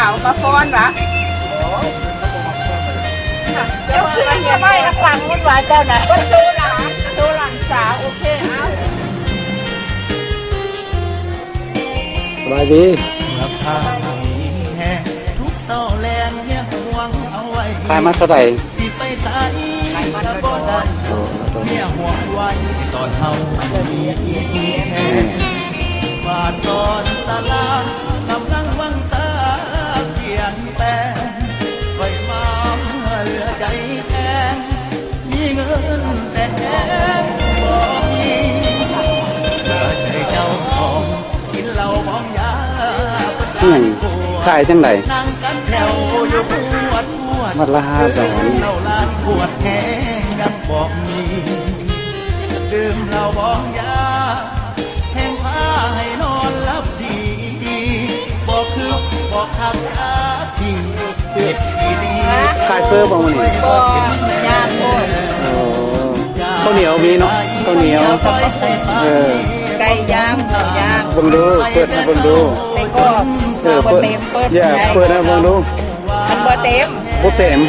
าวมาฟ้อนวะเจ้าซื้อทำไมนักหลังมันหวานเจ้าไหนก็ชูหลานชูหลังสาวโอเคเอาสบายดีขายมาเท่าไหร่ขายมาโดนเนี่ยห่วงไว้ตอนเฮามีแห่บาดตอนสลากำลังวังสาเพียงแปลงไฟมาเหลือใจแห้งมีเงินแต่แห้งบ่มีเหลือใจเจ้าของกินเหล้าบองยาขายจังไดนั่งกันแถวอยู่ปวดมัดละ5 ดอกเหล้าล้านขวดแห้งยังบอกมีดื่มเหล้าบองยาแห้งผ้าให้นอนหลับดีบอกคือบอกทำอาทีเด็ดดีขายเฟอร์บ่มื้อนี้บ่ย่างโอ้ยข้าวเหนียวมีเนาะข้าวเหนียวไก่ย่างหมูย่างเบิ่งดูเปิดให้เบิ่งดูไส้กรอกเปิดอย่าเปิดให้เบิ่งดูมันบ่เต็มบ่เต็ม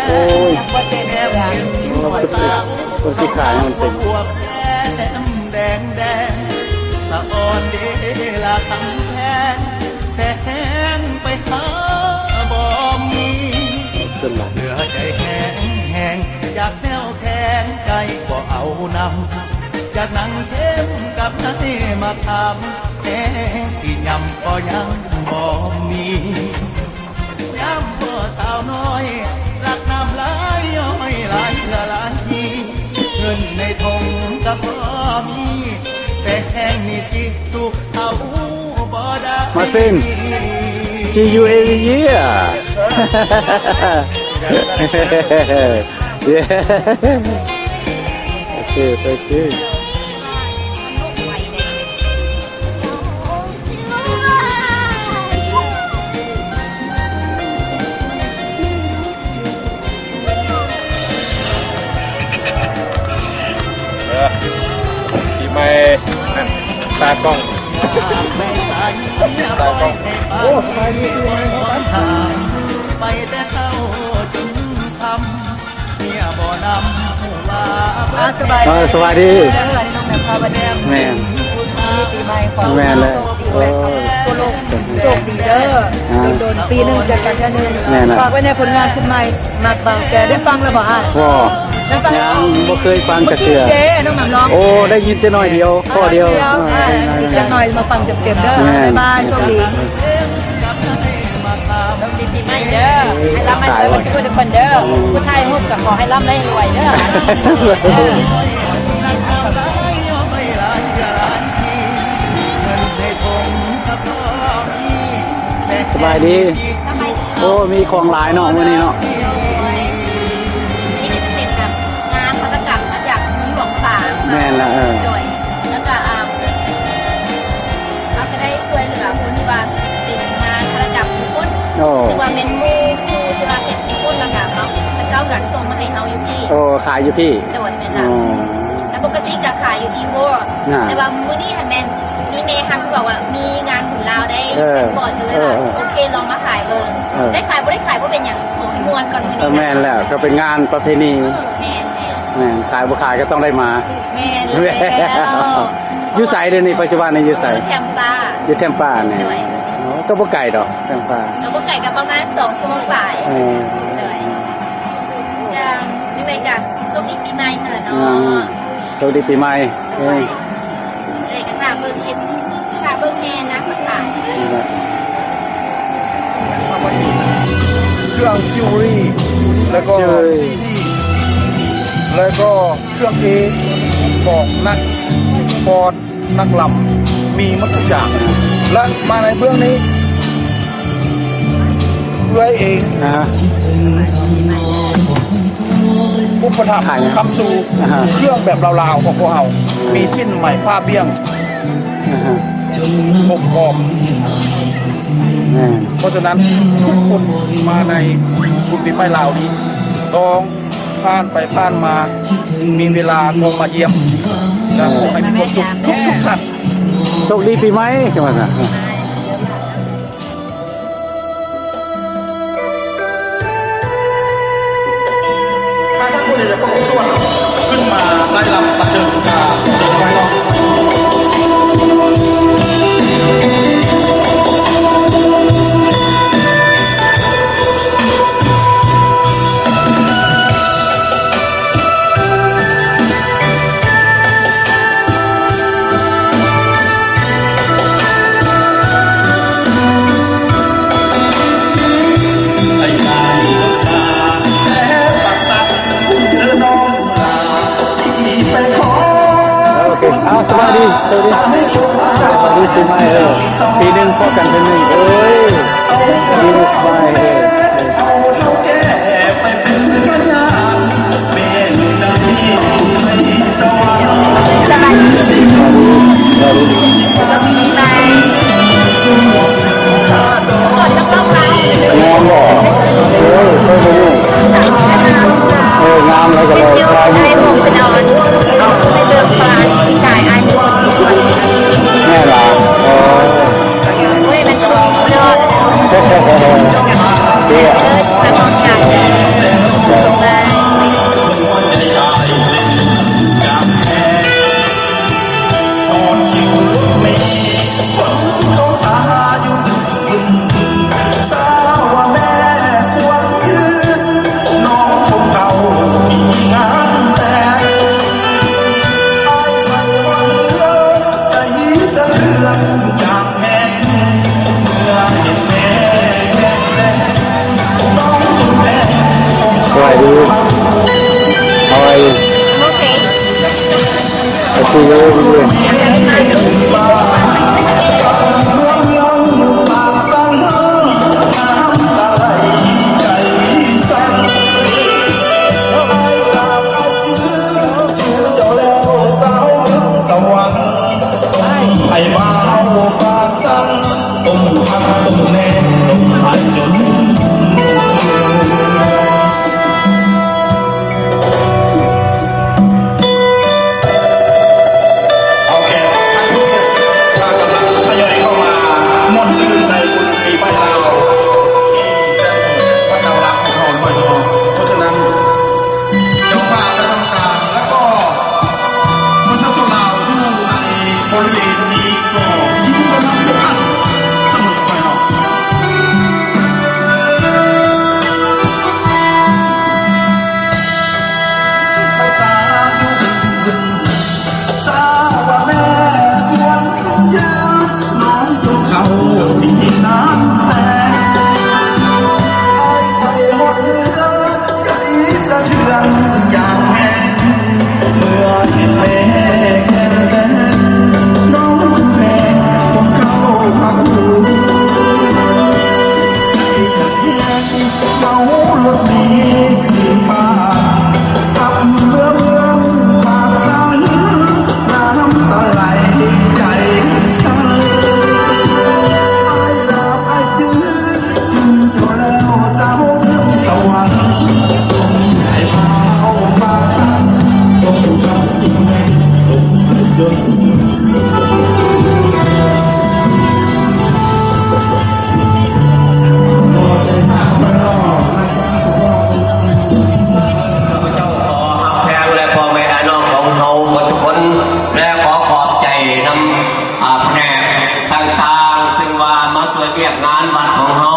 โอ้ยบ่เต็มแล้วก็สิขายมันเต็มแดงแดงสะอ่อนเดลาคำแพงแต่แห้งไปหาบ่มีเหลือใจแห้งแห้งอยากแนวแข็งใจก็เอานำอยากนั่งเข้มกับนายมาทำแห้งสิยำก็ยังบ่มีย้ำบ่สาวน้อยรักน้ำไหลย้อยไหลละลายทีเงินในทงกับบ่มีแต่แห้งนี่ที่สุขเอาบ่ได้มาซิน See you every year yeah okay thank youปีใหม่ตากล้องโอ้สบายดีปีใหม่ครับไปแต่เช้าจนค่ำเมียบ่นำหัวว่าสบายดีสบายดีน้องแบบพาบันแดมแม่ปีใหม่ของแม่เลยโโลกโชคดีเด้อโดนปีนึงเจอกันแค่นึงฝากไว้ในผลงานขึ้นใหม่มากบางแกได้ฟังแล้วบ่อ่ะยังบ่เคยฟังจักเทื่อน้องหม่ำร้องโอ้ได้ยินแต่น้อยเดียวข้อเดียวอีกจักหน่อยมาฟังเต็มๆเด้อบ๊ายบายโชคดีปีใหม่เด้อให้ร่ำให้รวยทุกคนเด้อผู้ไทยฮุบก็ขอให้ร่ำให้รวยเด้อสบายดีโอ้มีของหลายเนาะมื้อนี้เนาะแม่ละแล้วก็เราจะได้ช่วยเหลือคนที่ว่าเป็นงานระดับทุกคนที่ว่าเป็นมูที่ว่าเป็นทุกคนระดับเนาะแล้วเจ้ากัดส่งมาให้เราอยู่พี่โอ้ขายอยู่พี่โดยเป็นนะแล้วปกติจะขายอยู่อีโวแต่ว่ามื้อนี้ฮันแมนมีเมย์ฮันบอกว่ามีงานหุ่นลาวได้เป็นบอร์ดเลยว่าโอเคลองมาขายเบอร์ได้ขายไม่ได้ขายเพราะเป็นอย่างของมวลก่อนมื้อนี้แม่นแล้วก็เป็นงานประเพณีแม่ขายบ่ขายก็ต้องได้มาแม่แล้วอยู่ไสเดี๋ยวนี้ปัจจุบันนี้อยู่ไสแชมปาอยู่แชมปาเนี่ยก็บ่ไกลดอกแชมปาก็บ่ไกลกับประมาณ2 ชั่วโมงกว่านี่ไปจ้ะสวัสดีปีใหม่ค่ะเนาะสวัสดีปีใหม่เลยกระถางเบิ่งเห็นค่ะเบิ่งแม่นะสักค่ะเครื่องจิวเวลรี่แล้วก็ซีดีแล้วก็เครื่องเอของนักฟอนนักลำมีหมดทุกอย่างและมาในเบื้องนี้ด้วยเองอุปถัมภ์คำสูเครื่องแบบลาวๆของพวกเรามีสิ้นใหม่ผ้าเบี้ยงผมกรอบเพราะฉะนั้นทุกคนมาในบุญปีใหม่ลาวนี้ต้องผ่านไปผ่านมามีเวลาลงมาเยี่ยมและขอให้มีความสุขทุกท่านโชคดีปีใหม่กันมา เอาสวัสดีสวัสดีปีใหม่ปีหนึ่งพบกันเป็นหนึ่งเอ้ยปีสบายงามบ่งามแล้วก็เลยคลายแม่ล่ะเดี๋ยวสวัสดีเอาไว้คุยกันเรื่อยไอ้บ้าปากสั่นต้มผักต้มแน่ต้มผัดจนโอเคท่านผู้เกียรติถ้ากำลังทยอยเข้ามาม่วนซื่นในบุญปีบ้านเราที่เส้นวัดดาวรักของเราด้วยเนาะเพราะฉะนั้นเจ้าภาพและกรรมการแล้วก็ผู้ชมเราที่อยู่ในบริเวณนี้ก็ยินดีต้อนรับทุกท่านเสมอไปเนาะข้าวสารอยู่บึงสาวว่าแม่ควรยืนน้องจงเขาที่น้ำแตกไปหมดเรื่องใจสะเทือนอย่างแห้งเมื่อเห็นแม่แก่น้องแม่ผมเข้าพักหูเมารถนี้ขึ้นมาขับเมื่อปากสั่นน้ำตาไหลใจสั่นไอ้ดาบไอ้จื้อตัวแล้วสาวสวรรค์ไอ้พาเอาปากสั่นต้องทำจริงต้องจนแพงและพ่อแม่น้องของเขาหมดทุกคนและขอขอบใจนำแผนกต่างๆซึ่งว่ามาช่วยเรียกงานวัดของเขา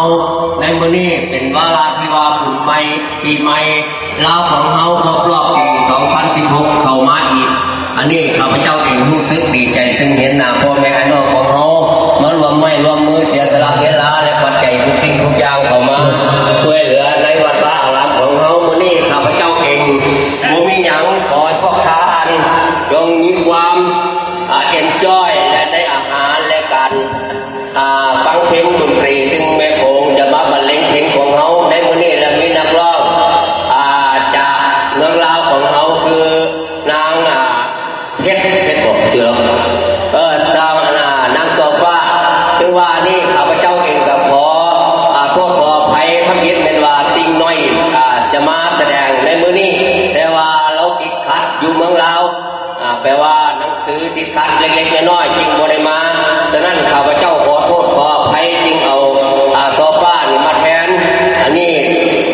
ในมื้อนี้เป็นวาระที่ว่าบุญใหม่ปีใหม่ลาวของเขาครบรอบปี2016เข้ามาอีกอันนี้ข้าพเจ้าเองรู้สึกดีใจซึ่งเห็นหน้าพ่อแม่น้องของเขามารวมไม้รวมมือเสียสละเวลาและปัจจัยทุกสิ่งทุกอย่างเข้ามาช่วยเหลือในวัดวาอารามของเขามื้อนี้ข้าพเจ้าเองบ่มีหยังขอให้พวกทานจงมีความenjoy และได้อาหารและการฟังเพลงดนตรีซึ่งแม่คงจะมาบรรเลงเพลงของเขาในมื้อนี้และมีนักร้องจากเมืองลาวของเขาคือนางเพชรบอกชื่อสาวนางโซฟาซึ่งว่านี่ข้าพเจ้าเองก็ขอโทษขออภัยทำยินเป็นว่าติงน้อยจะมาแสดงในมื้อนี้แต่ว่าเราติดขัดอยู่เมืองลาวแปลว่าหนังสือติดขัดเล็กๆน้อยๆจึงบ่ได้มาฉะนั้นข้าพเจ้าขอโทษขออภัยจึงเอาโซฟานี่มาแทนอันนี้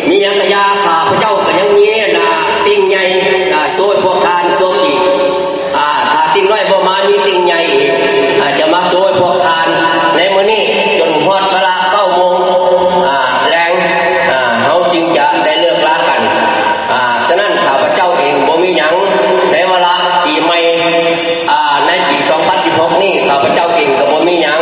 มียังกระยาข้าพเจ้าก็ยังมีติ่งใหญ่ช่วยพวกทานชมอีกถ้าติ่งน้อยบ่มามีติ่งใหญ่อีกจะมาช่วยพวกทานในมื้อนี้จนฮอดเวลา9 โมงแรงเฮาจึงจะได้เลิกลากันฉะนั้นข้าพเจ้าเองบ่มีหยังในเวลาปีใหม่ในปี2016นี้ข้าพเจ้าเองก็บ่มีหยัง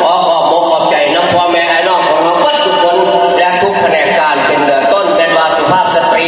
ขอขอบมกขอบใจน้ำพ่อแม่ไอ้น้องของเราเบิดทุกคนและทุกแผนกการเป็นต้นเป็นว่าสุภาพสตรี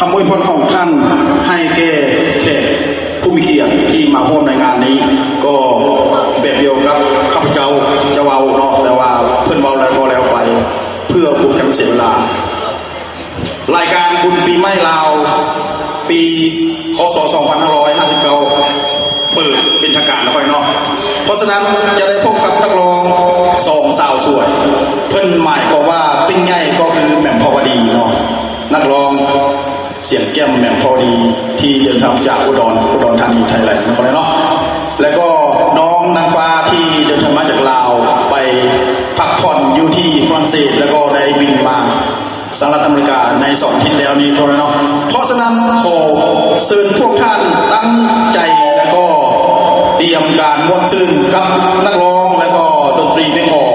ำอวยพรของท่านให้แก่แขกผู้มีเกียรติที่มาร่วมในงานนี้ ก็แบบเดียวกับข้าพเจ้าจะเว้าเนาะแต่ว่าเพื่อนเว้าแล้วก็แล้วไปเพื่อบุญกันเสียเวลารายการบุญปีใหม่ลาวปีคศ 2559 เปิดเป็นทางการแล้วค่อยเนาะเพราะฉะนั้นจะได้พบกับนักร้องสองสาวสวยเพิ่นหมายก็ว่าปิ้งใหญ่ก็คือแหม่มพอดีเนาะนักร้องเสียงแก้มแหม่มพอดีที่เดินทางจากอุดรธานีไทยแลนด์นะครับเนาะแล้วก็น้องนางฟ้าที่เดินทางมาจากลาวไปพักผ่อนอยู่ที่ฝรั่งเศสแล้วก็ได้บินมาสหรัฐอเมริกาใน2 ทิศแล้วนี้ครับเนาะเพราะฉะนั้นขอเชิญพวกท่านตั้งใจและก็เตรียมการม่วนซื่นกับนักร้องและก็ดนตรีเพลงของ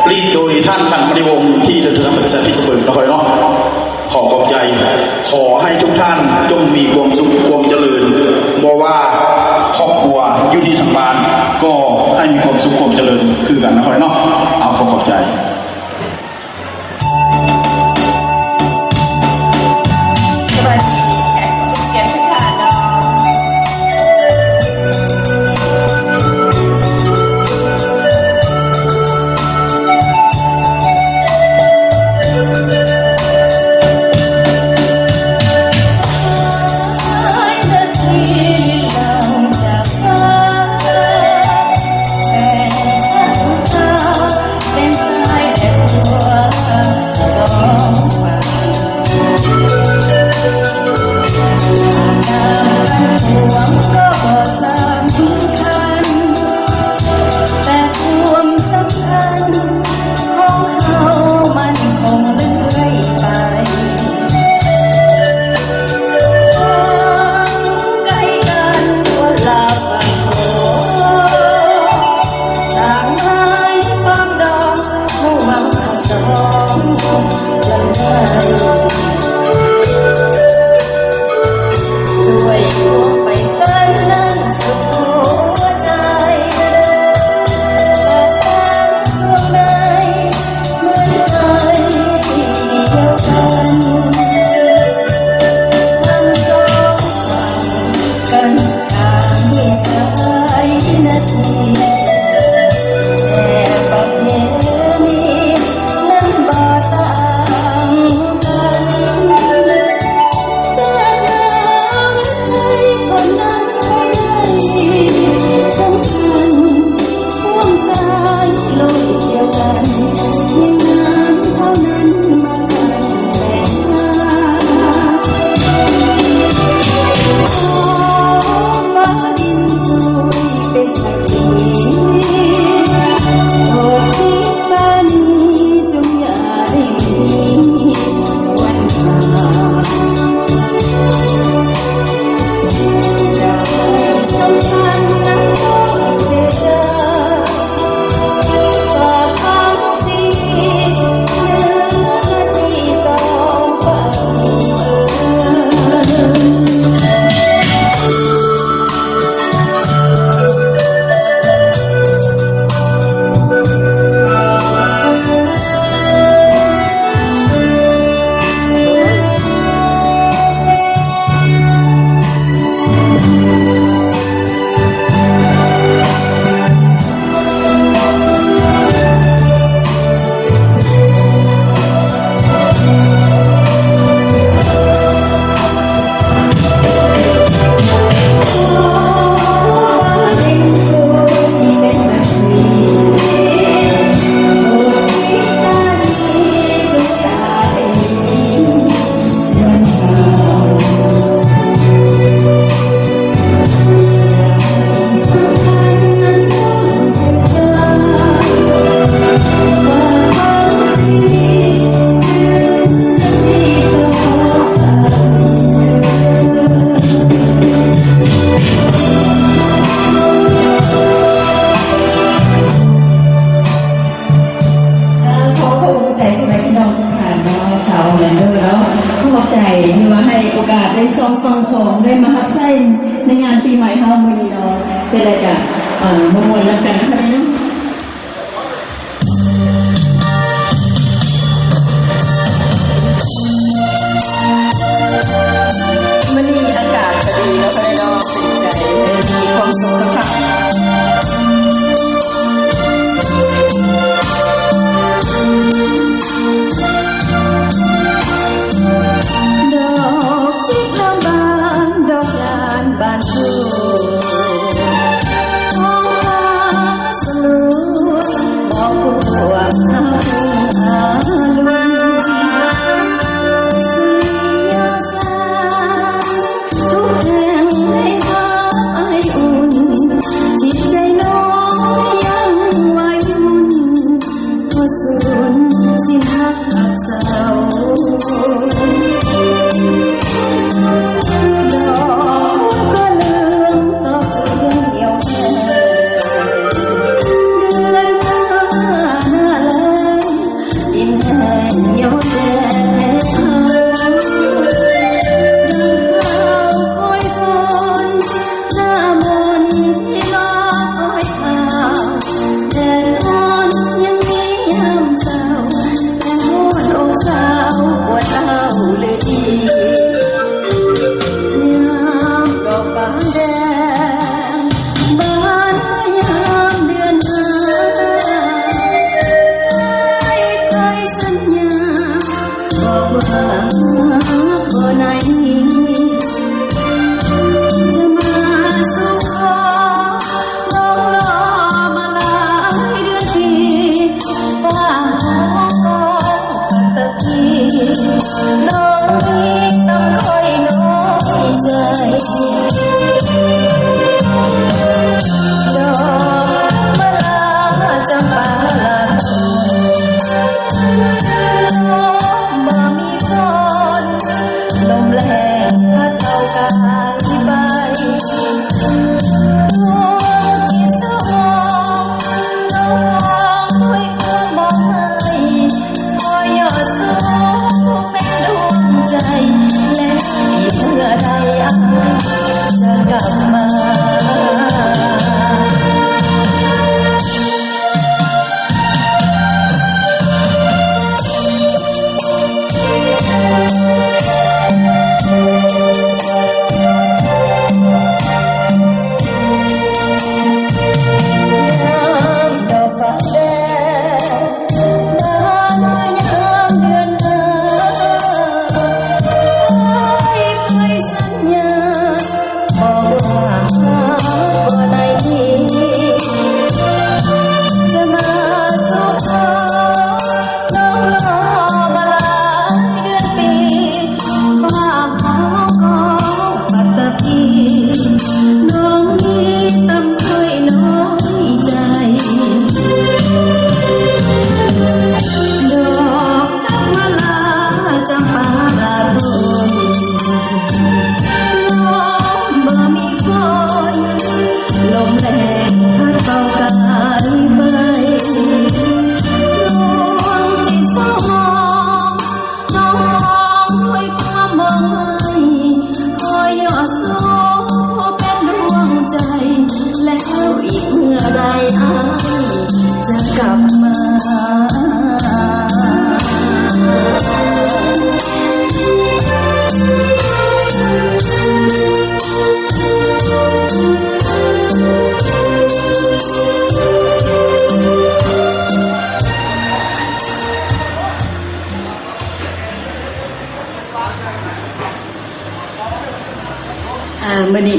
ปลีกโดยท่านขันมณีวงศ์ที่เดินทางเป็นแสนพิจิตรนะครับเนาะขอขอบใจขอให้ทุกท่านจงมีความสุขความเจริญบอกว่าครอบครัวอยู่ที่ทางบ้านก็ให้มีความสุขความเจริญคือกันนะครับเนาะเอาขอขอบใจสวัสดีแขกผู้เกียรติทุกท่านเนาะได้ซ้อมฟังของได้มาฮักไส้ในงานปีใหม่เฮามื้อนี้เนาะจะได้กะมามวนแล้วกันนะคะเนาะ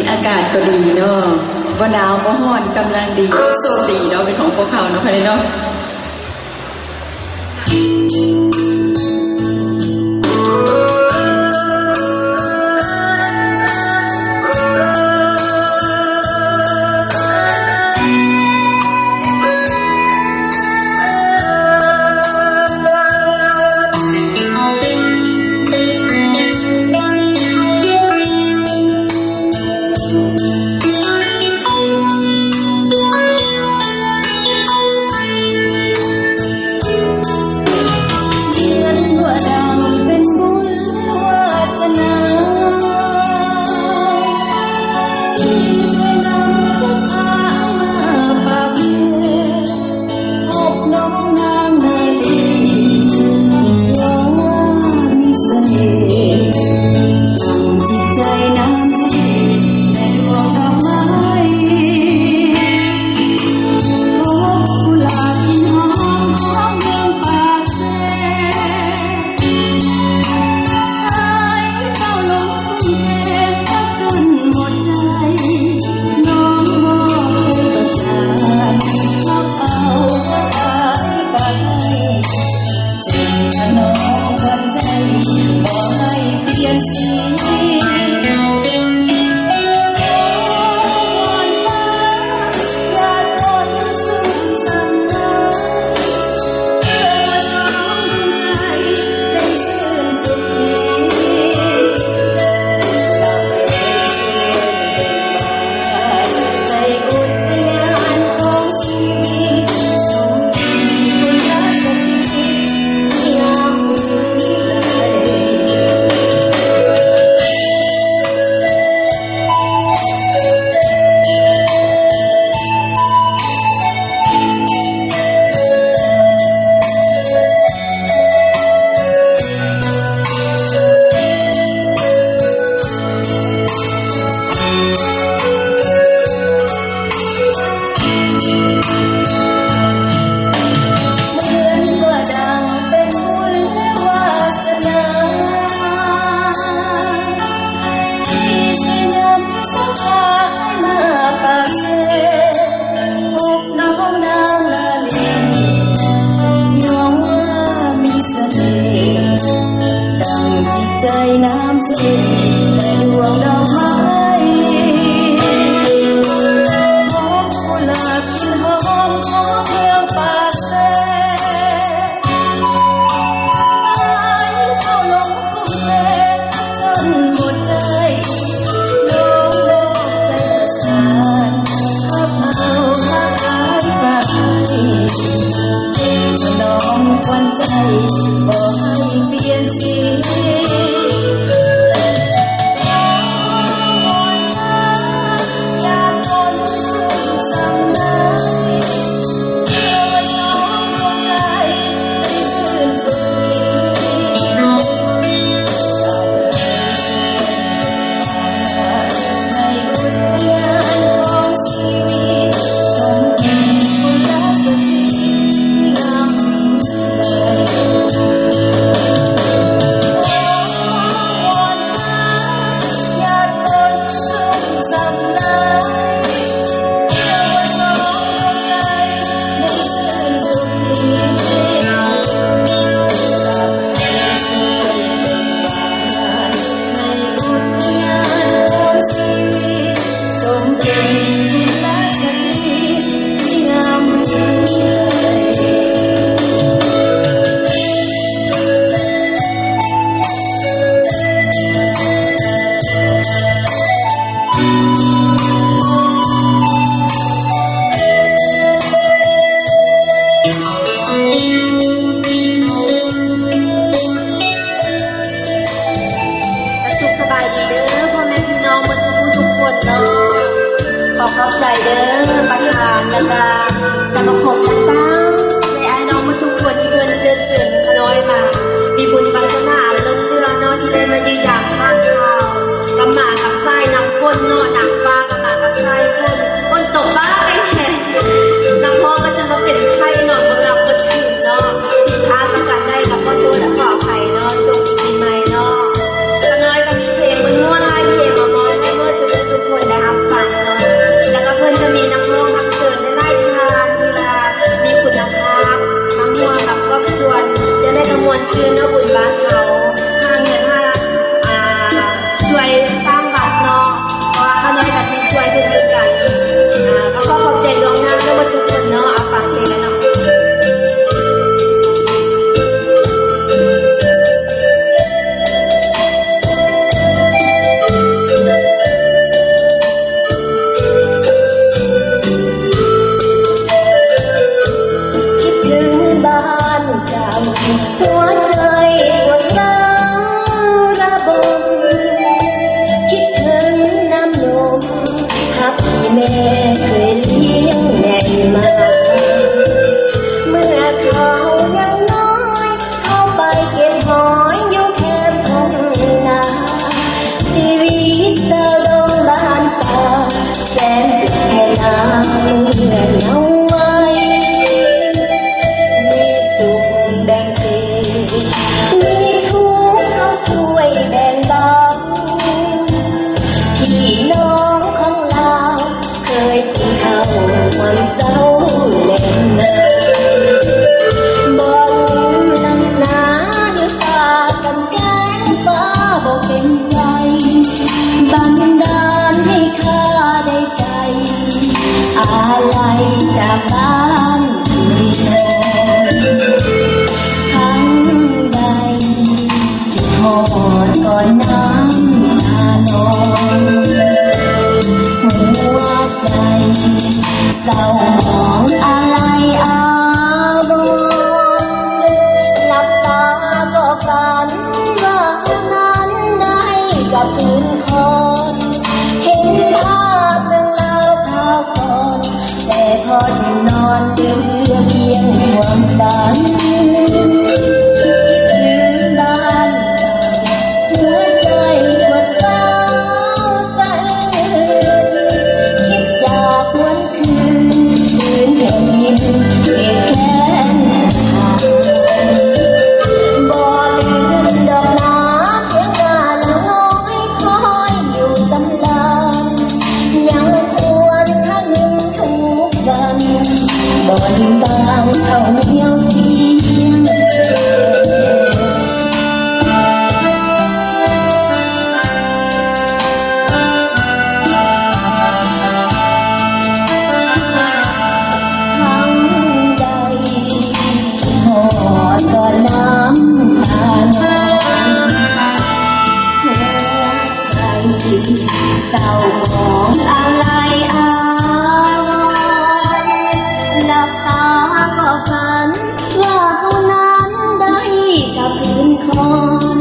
อากาศก็ดีเนาะบ่หนาวบ่ร้อนกำลังดีโชคดีเนาะเป็นของพวกเขาเนาะค่ะเนาะ อนเหลือเพียงความฝันคิดถึงบ้านหัวใจปวดร้าวสะอื้นคิดจากวันคืนแผ่นดินเกลียดแค้นหาบ่ลืมดอกนาเชียงดาละน้อยคอยอยู่สำลานยังควรค่าหนึ่งทุกวันบ่ลืมบางเขาเหนียวเสียงทั้งใดหอดก่อนน้ำตาหนองหัวใจเศร้าหมองอะไรอาวรณ์หลับตาก็ฝันว่าเขานั้นได้กลับคืนคอน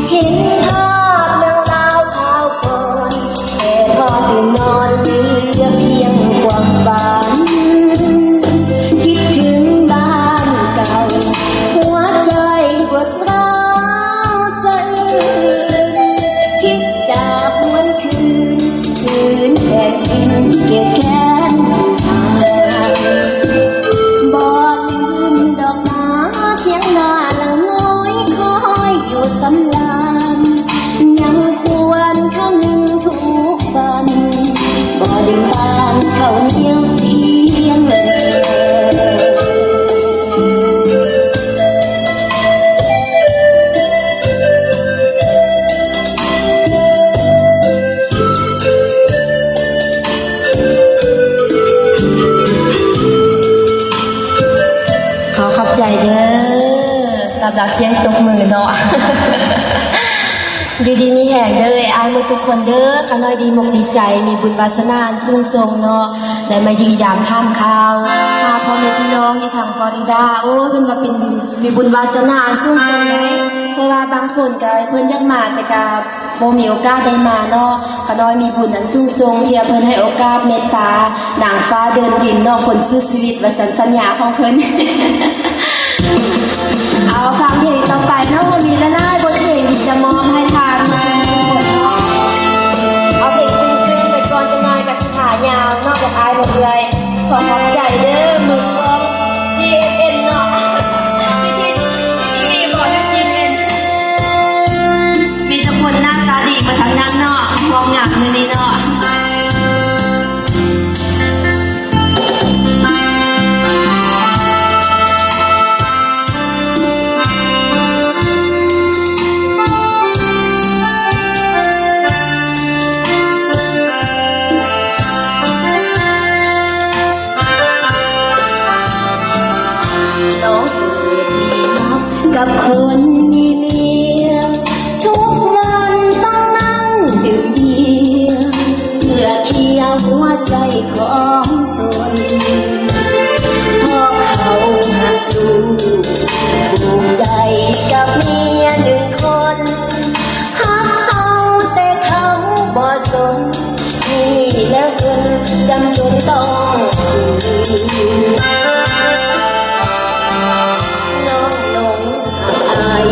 เห็นภาพเรื่องราวข่าวก่อนแต่พอตื่นนอนเหลือเพียงความฝันคิดถึงบ้านเก่าหัวใจปวดร้าวสะอื้นคิดจากวันคืนแผ่นดินเกลียดแค้นหาบ่ลืมดอกไม้เชียงนาหลังน้อยคอยอยู่สำลานยังควรค่าหนึ่งทุกวันบ่ลืมบางเขาเหนียวเสียงขอขอบใจเด้อสำหรับเสียงตบมือเนาะ อยู่ดีมีแห่งเด้ออายหมดทุกคนเด้อขาน้อยดีมกดีใจมีบุญวาสนาอันสูงส่งเนาะได้มายืนยามท่ามข่าวพาพ่อแม่พี่น้องอยู่ทางฟลอริดาโอ้เพิ่นว่าเป็นมีบุญวาสนาอันสูงส่งเลยเพราะว่าบางคนก็เพิ่นอยากมาแต่ก็บ่มีโอกาสได้มาเนาะขาน้อยมีบุญอันสูงส่งที่เพิ่นให้โอกาสเมตตานางฟ้าเดินดินเนาะคนสู้ชีวิตว่าสัญญาของเพิ่น เอาฟังเพลงต่อไปเนาะมีและน่าบทเพลงที่จะมอบให้ทางทุกคนเนาะเอาเพลงซึ้งๆไปก่อนจะน้อยกับสิหายาวนอกจากอายหมดเลยขอขอบใจเด้อมือกลอง CNN เนาะ CCTV บอกนะ CNN มีทุกคนหน้าตาดีมาทางนั้นเนาะมองงามมือนี้เนาะกับคนมีเมียทุกวันต้องนั่งดื่มเบียร์เพื่อเคลียร์หัวใจของตนเพราะเขาหักลูกภูมิใจกับเมียหนึ่งคนหักเอาแต่เขาบ่สนนี่แล้วเพิ่นจำจนต้องน้องหลงอาย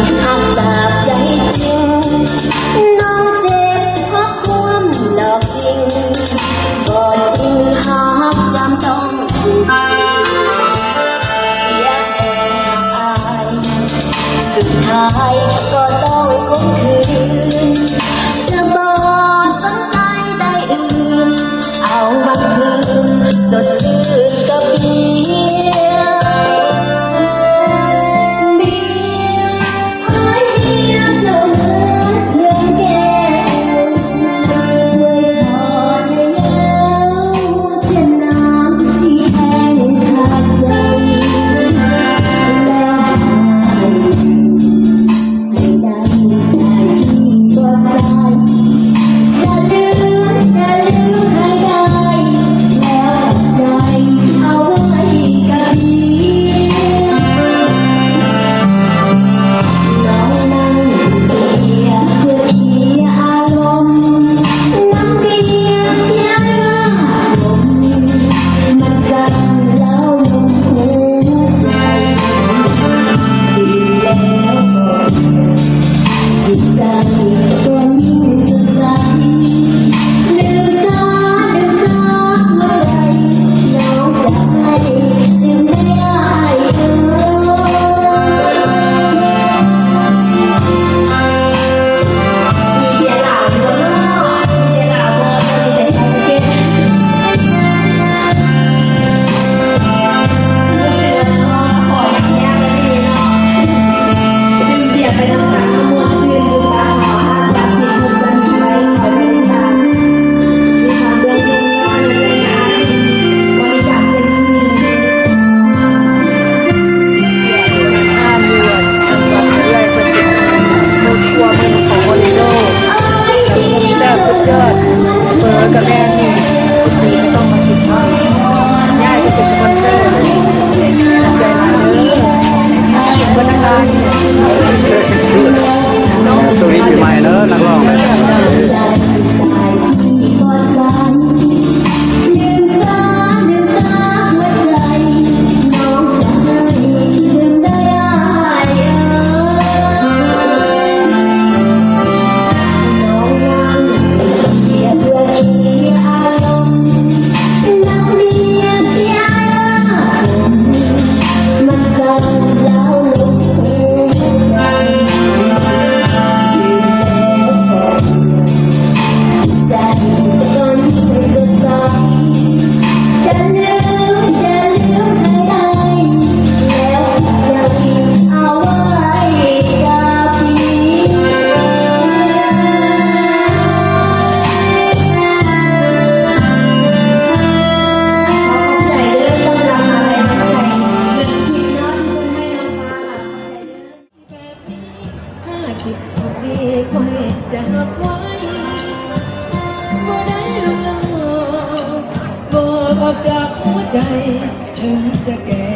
จะแก่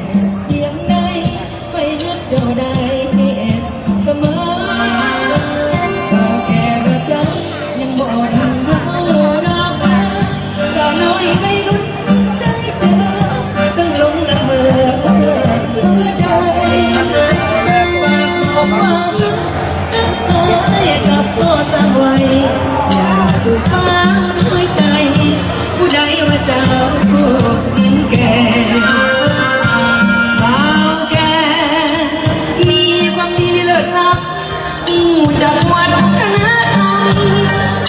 เพียงใดไปยึดเจ้าได้เสมอก็แก่กระจังยังบ่ทันเท่ารักสาวน้อยในรุ่นได้เจอต้องลงละเมอหัวใจปากบอกว่าให้กับพ่อสาวไว้อย่าสุดฟ้าน้อยใจผู้ใดว่าเจ้าเห็นแก่บ่าวแก่มีความดีเลิศล้ำจากวัฒนธรรม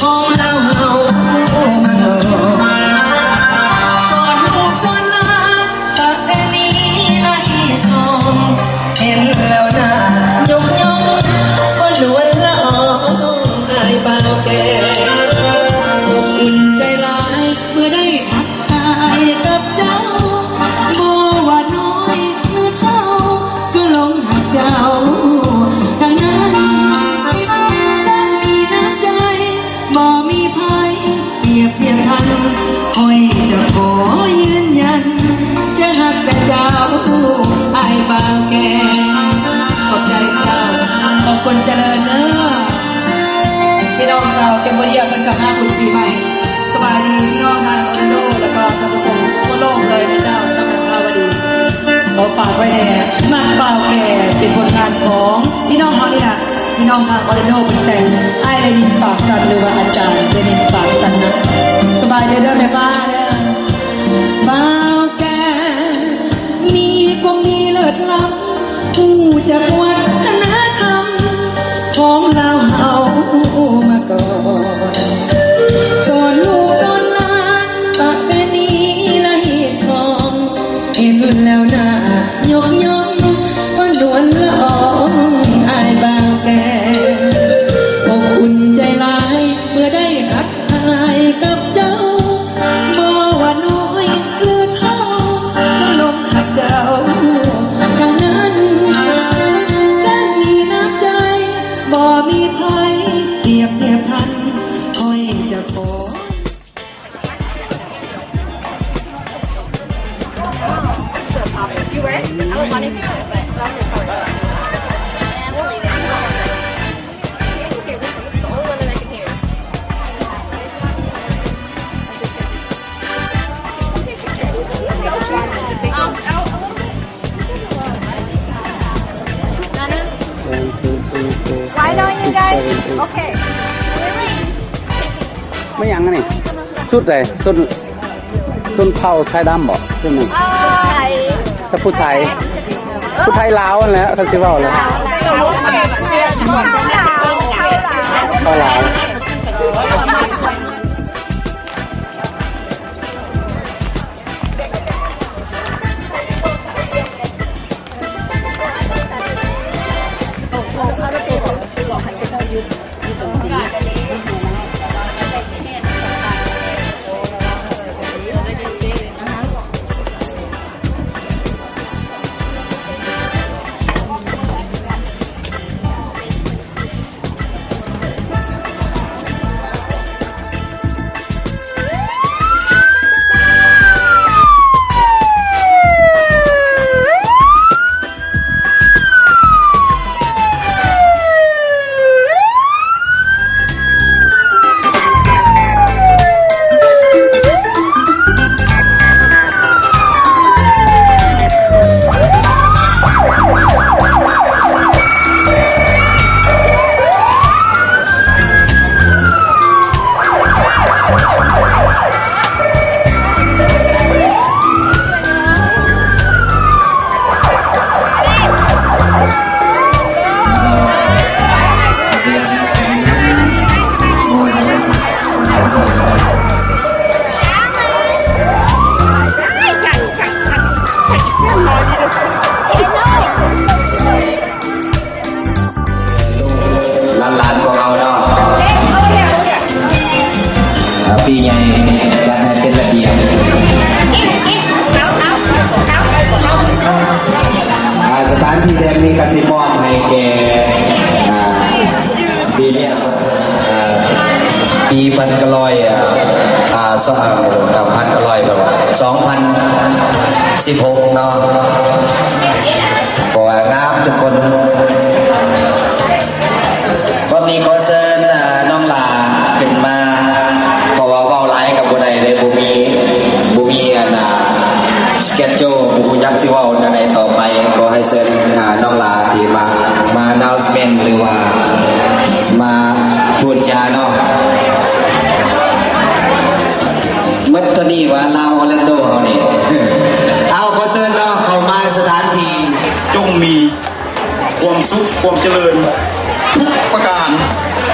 ของเราเฮามาก่อนสอนลูกสอนหลานประเพณีละเอียดอ่อนเห็นแล้วน่ายกย่องก็นวลละอองอายบ่าวแก่อุ่นใจหลายเมื่อได้ทักทายกับเจ้าบ่ว่าน้อยหรือเท่าก็หลงหักเจ้าทางนั้นฉันมีน้ำใจบ่มีภัยเปรียบเทียบทันคอยจะขอยืนยันจะหักแต่เจ้าอายบ่าวแก่ขอบใจเจ้าขอบคุณเจริญเนอะพี่น้องเราเจมบเรียเป็นกับหน้าคุณปีใหม่สบายดีพี่น้องทางออร์แลนโดแล้วก็ท่านผู้ชมทั่วโลกเลยนะเจ้าต้องการข่าวดีขอฝากไว้แน่มักเปล่าแก่เป็นผลงานของพี่น้องเขานี่แหละพี่น้องทางออร์แลนโดเป็นแต่งไอ้เลนินปากสันหรือว่าอาจารย์เลนินปากสันนะสบายดีเด้อแม่ป้าเด้อบ่าวแก่มีความดีเลิศล้ำผู้จักวัฒนธรรมของเราเฮามาก่อนสอนลูกสอนหลานประเพณีละเอียดของเห็นแล้วน่ายกย่องก็นวลละอองอายบ่าวแก่อบอุ่นใจหลายเมื่อได้ทักทายกับเจ้าบ่ว่าน้อยหรือเท่าก็ลงหักเจ้าทางนั้นฉันมีน้ำใจบ่มีภัยเปรียบเทียบทันคอยจะขอ You were? I was wanting to, but love your part. And we'll leave it. It's okay. It's the only one that I can hear. Nana? 1 2 3 4 Why don't you guys? 5 6 7 8 Okay. Really? ไม่ยังอันนี่สุดเลยสุดเผาไทยดำบอกใช่ไหม Hi. จะพูดไทยพูดไทยลาวนั่นแหละเขาสิเว่าแล้วเข้าลาว ปีใหญ่จัดให้เป็นระเบียบสถานที่แห่งนี้กสิมอบให้แก่ปีเนี้ยปีมันกลอย 2,900แบบว่า2016เนาะบ่ว่างามทุกคนวันนี้ขอเชิญน้องหลาขึ้นมาเพราะว่าเว้าหลายกับบ่ได้เลยบ่มีสเกจโจบ่ฮู้จักสิเว้าจังไดต่อไปก็ให้เชิญน้องหลาที่มา announcement หรือว่ามาพูดจาเนาะมัดตัวนี้ว่าลาวออร์แลนโดเฮานี่ เอาขอเชิญเนาะเข้ามาสถานที่จงมีความสุขความเจริญทุกประการ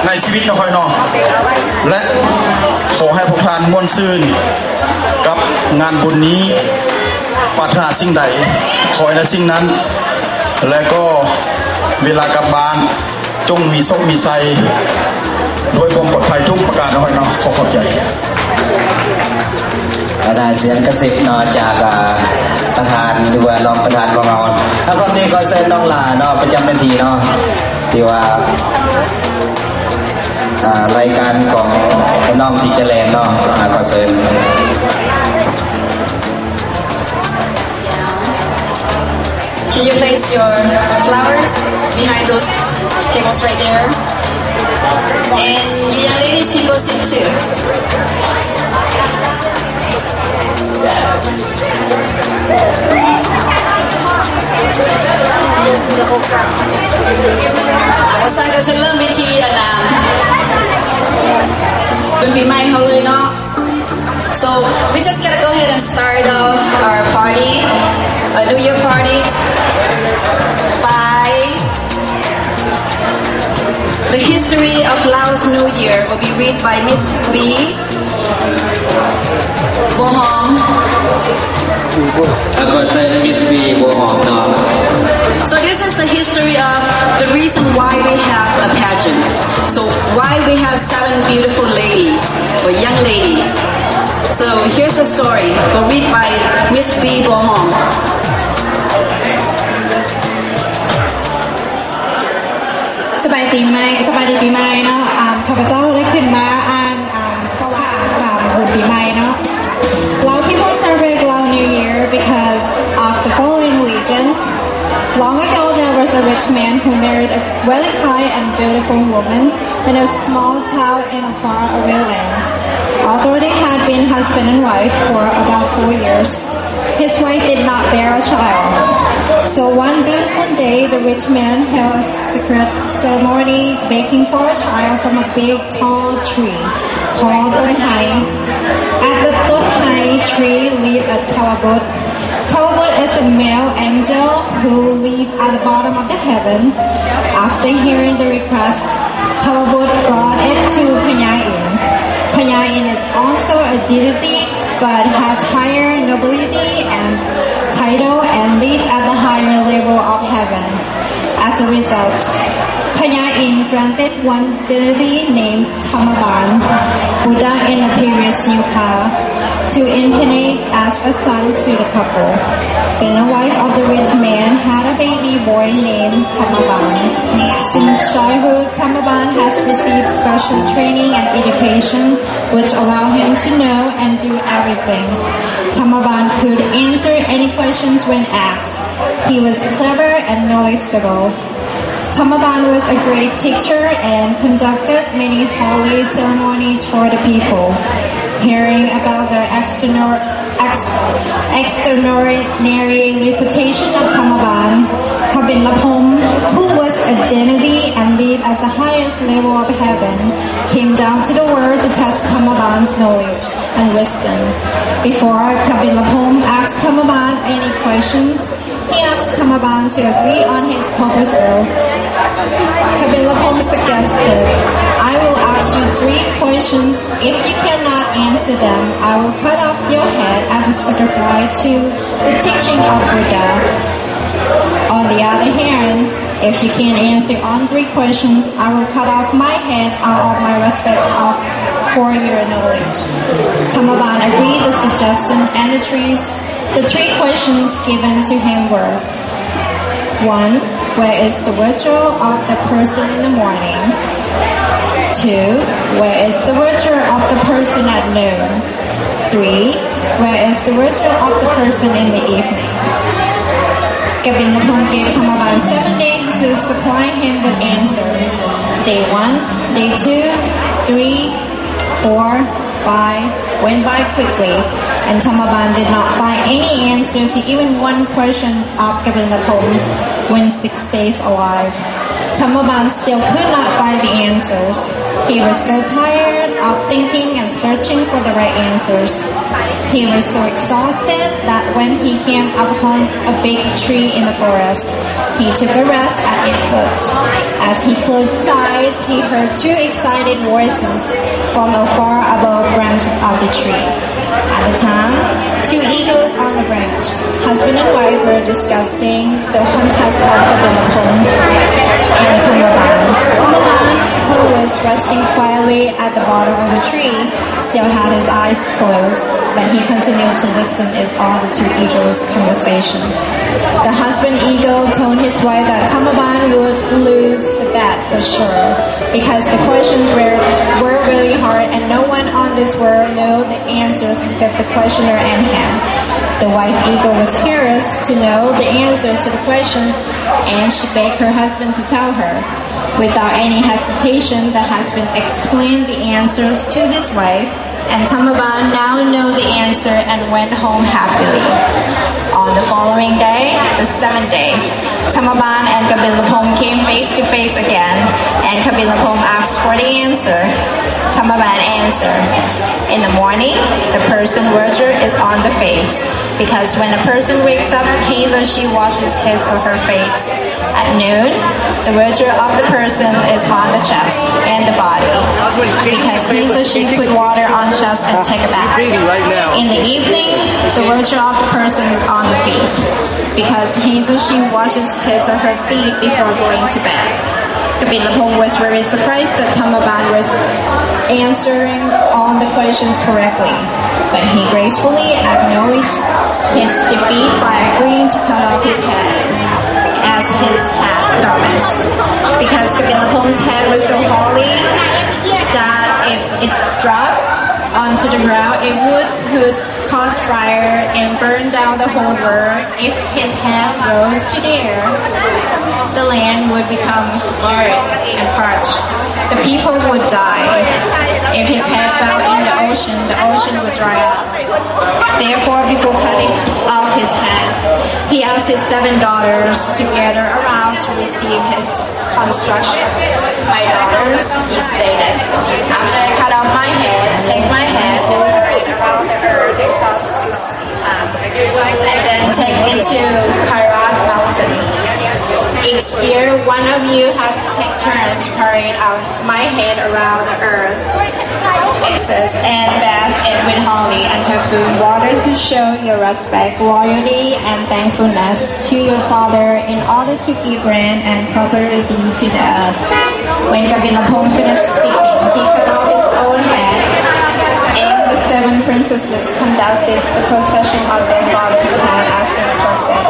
ในชีวิตนะค่อยเนาะและขอให้พวกท่านม่วนซื่นกับงานบุญนี้ปรารถนาสิ่งใดขอให้ได้สิ่งนั้นและก็เวลากลับบ้านจงมีสุขมีชัยโดยความปลอดภัยทุกประการนะค่อยเนาะขอบใจได้เสียงกระซิบเนาะจากประธานหรือว่ารองประธานของเราแล้วก็นี้ก็เชิญน้องหลาเนาะประจำนาทีเนาะที่ว่ารายการของน้องที่เจริญเนาะก็เชิญCan you place your flowers behind those tables right there? And you young ladies can go sit too. อาจารย์ก็จะเริ่มวิธีเป็นปีใหม่เขาเลยเนาะ So we just gotta go ahead and start off our party, New Year party, by the history of Laos New Year will be read by Miss B. Bohong. แล้วก็เชิญ Miss B. Bohong เนาะ So this is the history of the reason why we have a pageant. So why we have 7 beautiful ladies or young ladies. So here's the story, but read by Miss B. Bohong. สบายดีปีใหม่เนาะข้าพเจ้าได้ขึ้นมาอ่านประวัติบุญปีใหม่เนาะ Lao people celebrate Lao New Year because of the following legend. Long ago, there was a rich man who married a very high and beautiful woman in a small town in a far-away land. Although they had been husband and wife for about 4 years, his wife did not bear a child. So one beautiful day, the rich man held a secret ceremony baking for a child from a big, tall tree called Ton Hai. At the Ton Hai tree lived a Tawabut. Tawabut is a male angel who lives at the bottom of the heaven. After hearing the request, Tawabut brought it to Panyain. Panyain is also a deity but has higher nobility and title and lives at the higher level of heaven. As a result, Panyain granted one deity named Tamaban, Buddha in the previous Yuka, to incarnate as a son to the couple. Then the wife of the rich man had a baby boy named Tamaban. Since childhood, Tamaban has received special training and education which allow him to know and do everything. Tamaban could answer any questions when asked. He was clever and knowledgeable. Tamaban was a great teacher and conducted many holy ceremonies for the people. Hearing about the extraordinary reputation of Tamaban, Kabinlapom, who was a deity and lived at the highest level of heaven, came down to the world to test Tamaban's knowledge and wisdom. Before Kabinlapom asked Tamaban any questions, he asked Tamaban to agree on his proposal. Kabinlapom suggested, I will ask you 3 questions. If you cannot answer them, I will cut off your head as a sacrifice to the teaching of Buddha. On the other hand, if you can't answer all 3 questions, I will cut off my head out of my respect for your knowledge. Tamaban agreed the suggestion and the 3 questions given to him were 1. Where is the virtue of the person in the morning? 2. Where is the virtue of the person at noon? 3, where is the virtue of the person in the evening. Govinda gave Tamaban 7 days to supply him with answer. Day 1, day 2, 3, 4, 5 went by quickly, and Tamaban did not find any answer to even one question of Govinda when 6 days alive. Tamaban still could not find the answers. He was so tired of thinking and searching for the right answers. He was so exhausted that when he came upon a big tree in the forest, he took a rest at its foot. As he closed his eyes, he heard 2 excited voices from a far above branch of the tree. At the time, 2 eagles on the branch, husband and wife, were discussing the contest of the Bilapong and Tamaban. Tamaban, who was resting quietly at the bottom of the tree, still had his eyes closed, but he continued to listen to all the 2 eagles' conversation. The husband eagle told his wife that Tamaban would lose the bet for sure, because the questions were really hard and no one on this world knew the answers except the questioner and him. The wife eagle was curious to know the answers to the questions, and she begged her husband to tell her. Without any hesitation, the husband explained the answers to his wife, and Tamaban now knew the answer and went home happily. On the following day, the 7th day, Tamaban and Kabilapong came face to face again, and Kabilapong asked for the answer. Tamaban answered, "In the morning, the person virtue is on the face, because when a person wakes up, he or she washes his or her face. At noon, the virtue of the person is on the chest and the body, because he or she put water on chest and take a bath. In the evening, the virtue of the person is on the feet, because he or she washes his or her feet before going to bed." Kabilapong was very surprised that Tamaban was answering all the questions correctly, but he gracefully acknowledged his defeat by agreeing to cut off his head, as his had promised. Because Kabilapong's head was so holy that if it's dropped onto the ground, it could cause fire and burn down the whole world. If his head rose to the air, the land would become arid and parched. The people would die. If his head fell in the ocean would dry up. Therefore, before cutting off his head, he asked his 7 daughters to gather around to receive his construction. "My daughters," he stated, "after I cut off my head, take my head and bury it around the earth exhaust 60 times, and then take it to Kairat mountain. Each year, one of you has to take turns carrying out my head around the earth, and bath it with holy and perfume water to show your respect, loyalty, and thankfulness to your father in order to give rain and prosperity to the earth." When Kabilapong finished speaking, he cut off his own head, and the 7 princesses conducted the procession of their father's head as instructed.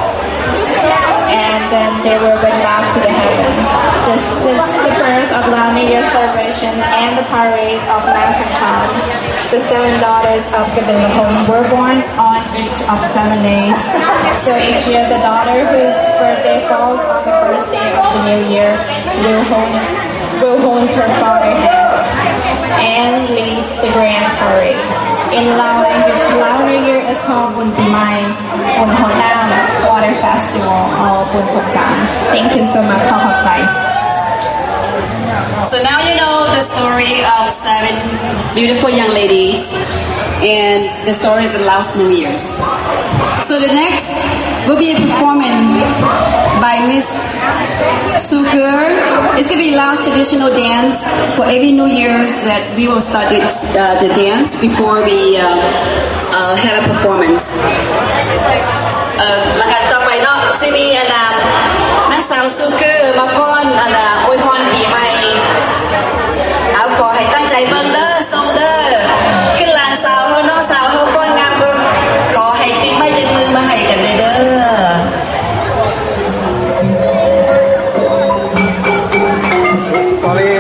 And then they were went back to the heaven. This is the birth of Lao New Year celebration and the parade of Masakan. The 7 daughters of Kabilapong were born on each of 7 days. So each year the daughter whose birthday falls on the first day of the new year will hold her father's head and lead the grand parade. In Lao language, Lao New Year is called Bun Pimai, Bun Honam, Water Festival, or Bun Songkran. Thank you so much. ขอบคุณใจ So now you know the story of 7 beautiful young ladies and the story of the last New Year's. So the next will be a performance by Miss Sukur. It's going to be Laos traditional dance for every New Year's that we will start the dance before we have a performance. หลังจากต่อไปเนาะซิมีนักสาวซูเกอร์มาฟ้อนอวยพรปีใหม่เอาขอให้ตั้งใจเบิ่งเด้อส่งเด้อขึ้นหลานสาวเขาน้องสาวเขาฟ้อนงามก็ขอให้ติดไม้ติดมือมาให้กันเด้อ Sorry.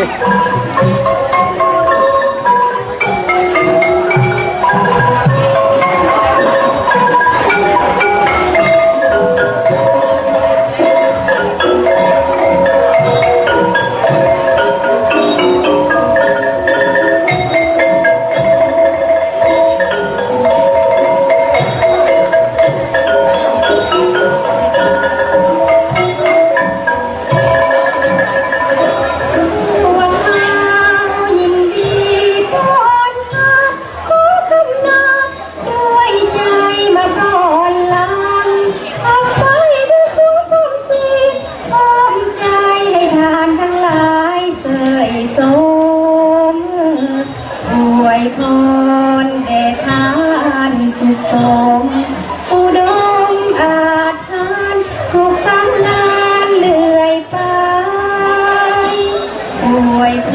วยพ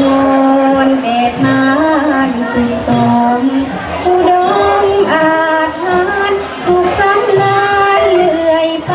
รเดชมาสุขสมอุดมอาถรรพ์สุขสันต์ลานเลื่อยไป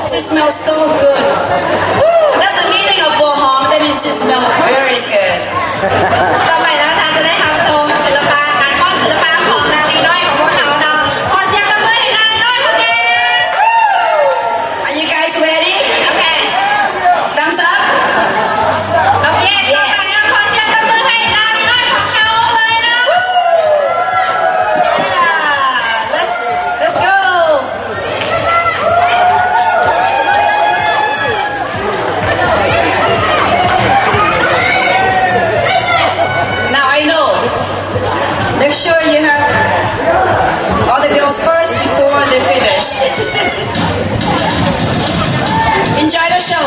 She smells so good. Woo! That's the meaning of Bohong. That means she smells very good. ต่อไปนะคะจะได้รับชมศิลปะการฟ้อนศิลปะของนาลีน้อยของพวกเขาเนาะขอเสียงปรบมือให้นาลีน้อยของแก Are you guys ready? Okay. Thumbs up. Okay. Yes. ขอเสียงปรบมือให้นาลีน้อยของเขาเลยนะ Yeah. Let's go. Make sure you have all the bills first before they finish. Enjoy the show.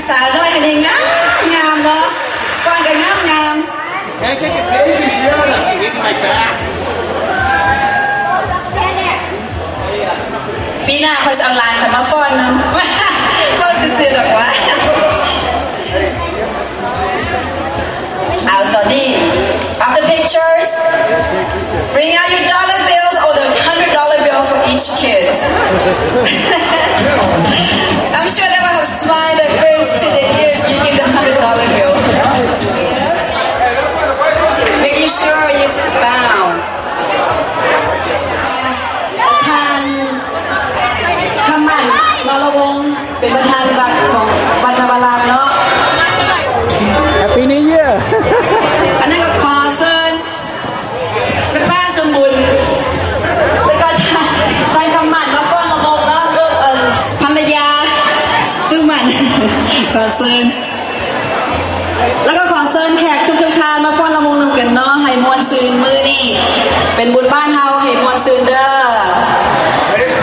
สาวน้อยให้ได้งามเนาะฟ้อนก็งามปีหน้าเขาจะเอาหลานเขามาฟ้อนนำเขาซื่อๆดอกว่าเอาตอนนี้ after pictures bring out your dollar bills or the $100 bill for each kid I'm sure they will have smiled their face to their ears you give them $100 bill yes making sure you sit down ทานคำมั่นนรวงศ์เป็นประธานวัดของวัดนวารามเนาะ Happy New Year อันนั้นก็ขอเชิญเป็นป้าสมบูรณ์แล้วก็ทานคำมั่นมาฟ้อนระบบเนาะภรรยาตื้อมันขอเชิญแล้วก็ขอเชิญแขกชุมชนมาฟ้อนระวงนำกันเนาะให้มวลซืนมื้อนี้เป็นบุญบ้านเฮาให้มวลซืนเด้อ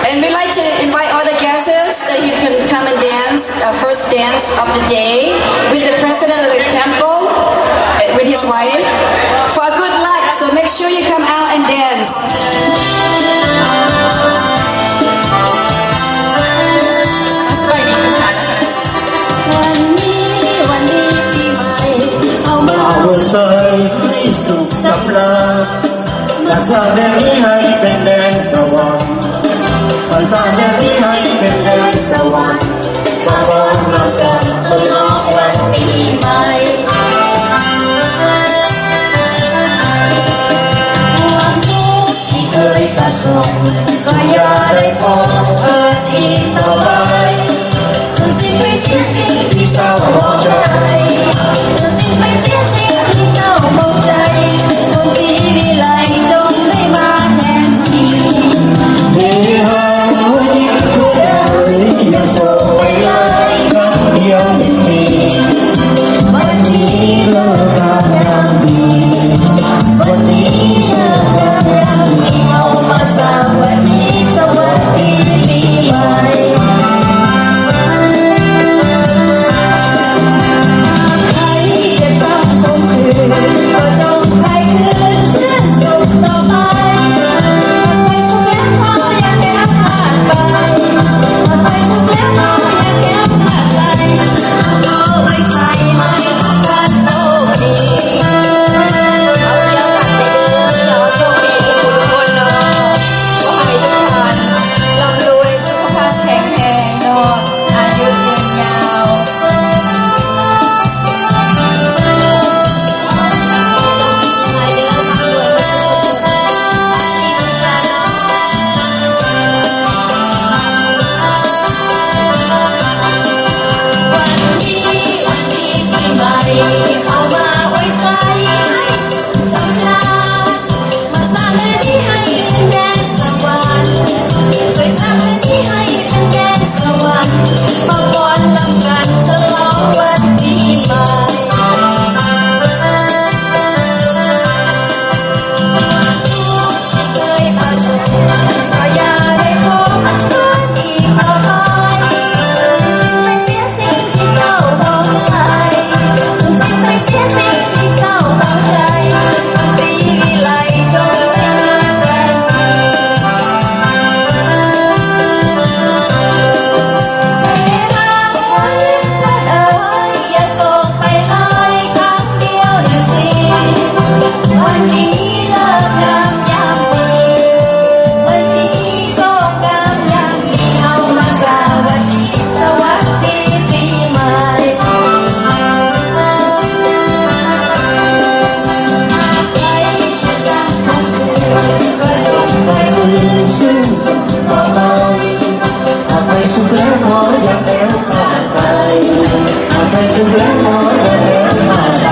And we'd like to invite all the guests that you can come and dance, first dance of the day with the president of the temple, with his wife, for good luck. So make sure you come out and dance. วันนี้ปีใหม่เอามา เอาใส่ให้สุขสำราญและสร้างแดนนี้ให้เป็นแดนสวรรค์สร้างแดนนี้ให้เป็นแดนสวรรค์มาพร้อมรักกันฉลองวันปีใหม่ความทุกข์ที่เคยประสบก็อย่าได้พบเอิญอีกต่อไปสูญสิ้นไปเสียสิ่งที่เศร้าหมองใจสูญสิ้นไปเสียสิ่งที่เศร้าหมองใจดวงสีวิไลจงได้มาแทนที่ มีหายิ่งทุกอย่างอย่าส่งไปเลยครั้งเดียวหนึ่งทีวันนี้เลิกงามยามดีวันนี้เลิกงามยามดี เอามาสวัสดีสวัสดีปีใหม่ใครจะจำคงคืนก็จงให้คืนชื่นสุขต่อไปไปสุขแล้วเขาอย่าแก้ผ่านไปไปสุขแล้วเขาอย่าแก้ผ่านไปเอาไปใส่ให้ทุกท่านโชคดีเอาเจ้ากันไปเดินเราโชคดีทุกคนเนาะขอให้ทุกท่านร่ำรวยสุขภาพแข็งแรงเนาะอายุยืนยาววันนี้ปีใหม่เอามาไว้ใส่ให้สุขสำราญมาสร้างเรื่องนี้ให้เป็นแดนสวรรค์สวยสร้างเรื่องนี้ให้เป็นแดนสวรรค์มาฟ้อนรำกันฉลองวันปีใหม่เคยประสบก็อย่าได้พบอันเกินอีกต่อไปไม่เสียสิ่งที่เศร้าหมองใจสูญสิ้นไปเสียสิ่งที่เศร้าหมองใจสีวิไลจงได้มาแทนที่ให้รักวันเอ่ยอย่าส่งไปเลยครั้งเดียวหนึ่งทีวันนี้เลิกงามยามดีวันนี้โชคงามยามดีเอามาสวัสดีสวัสดีปีใหม่ใครจะจำคำคืนก็จงไปคืน สิ้นสุดต่อไปหากไปสุขแล้วขออย่าแอบผ่านไปหากไปสุขแล้วขออย่าแอบผ่านไป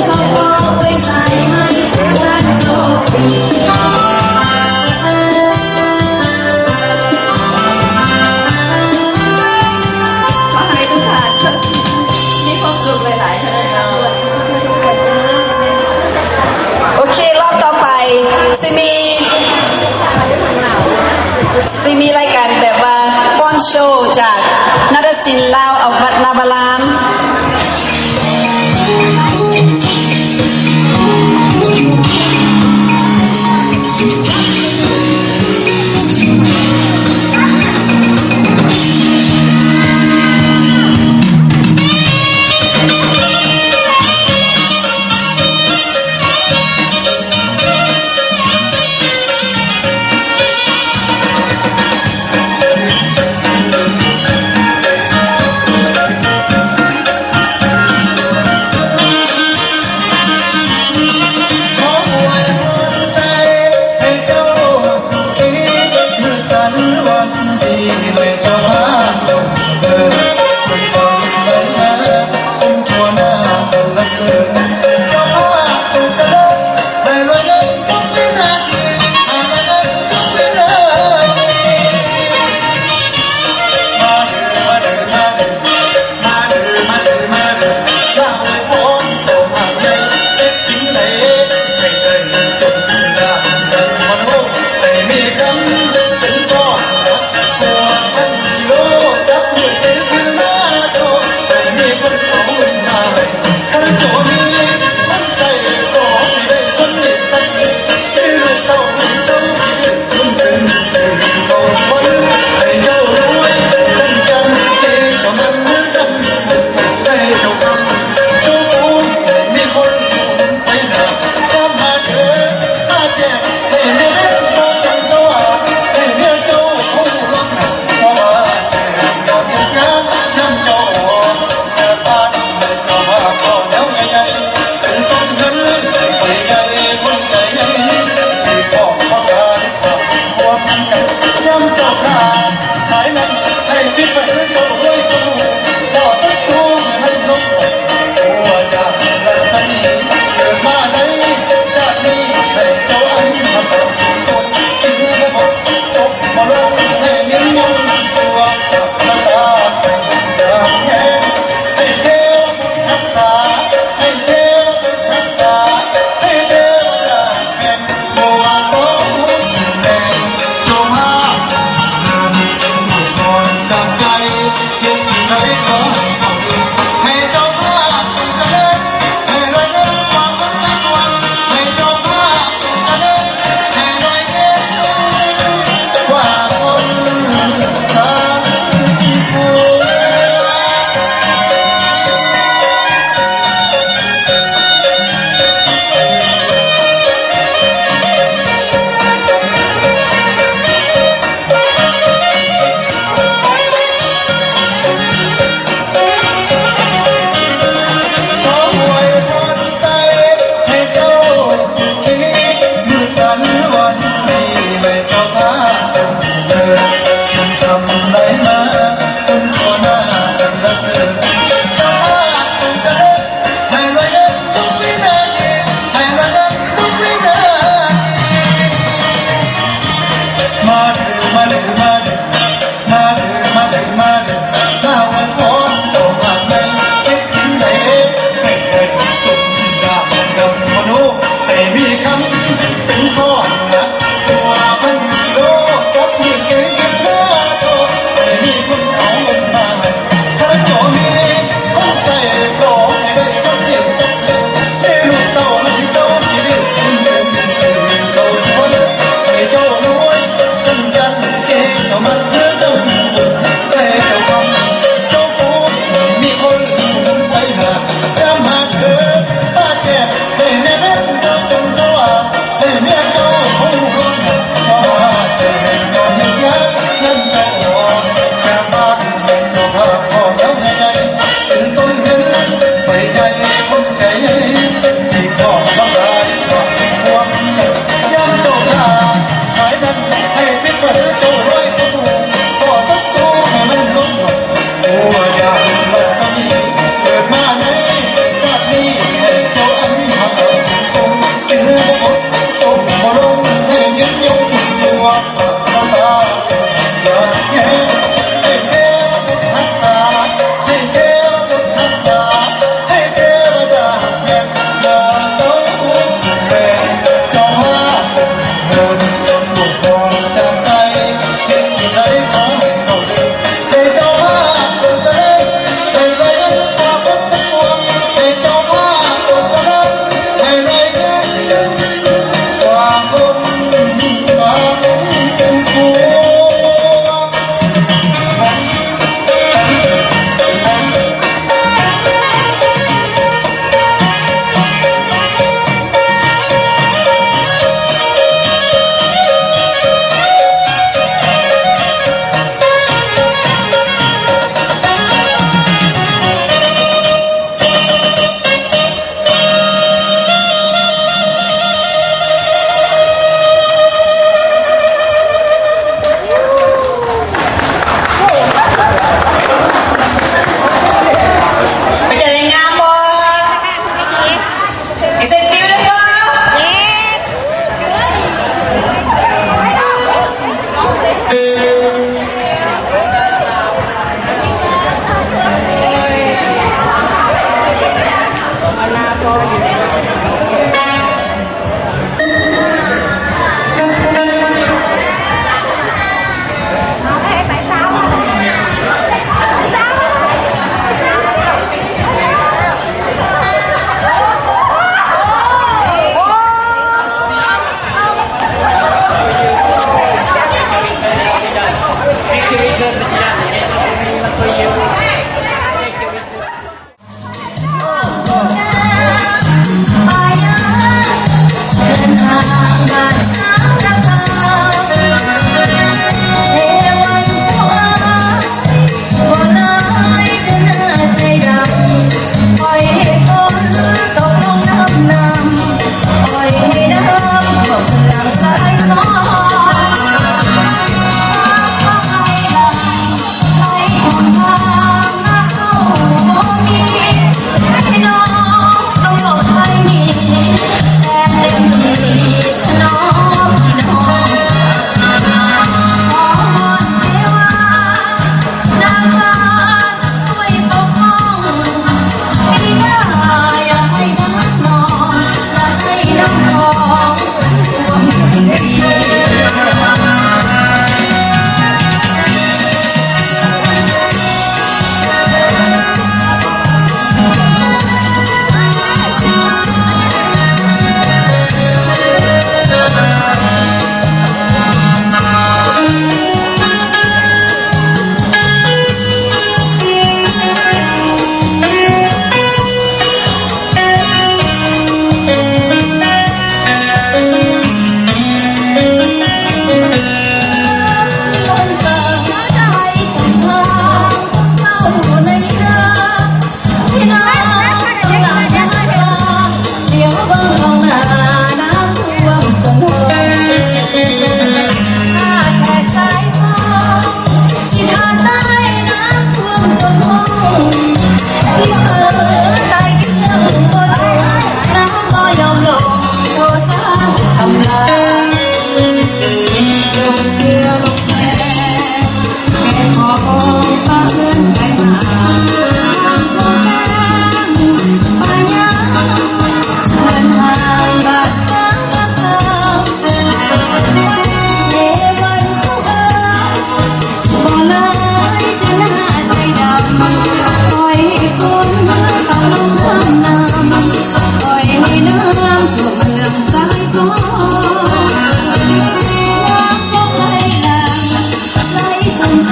เราก็ไว้ใจให้ทุกท่านโชคดีขอให้ทุกท่านมีความสุขหลายๆเถิดเนาะ โอเครอบต่อไปซิมีรายการแบบว่าฟ้อนโชว์จากนาฏ ศิลป์ลาวอวัดนาบาราม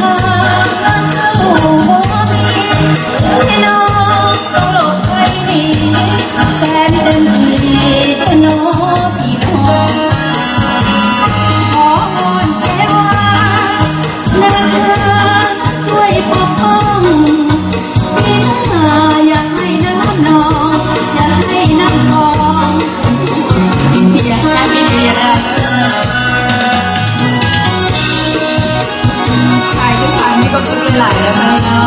ทางนั้นเข้าบ่มีพี่น้องต้องหลบไปหนีแสนเต็มที่น้องพี่น้องขออ้อนเทวานาเธอช่วยปกป้องพี่น้าอย่าให้น้ำนองอย่าให้น้ำทองอย่าให้เดียถ่ายทุกครั้งนี่ก็คือหลายแล้วนะ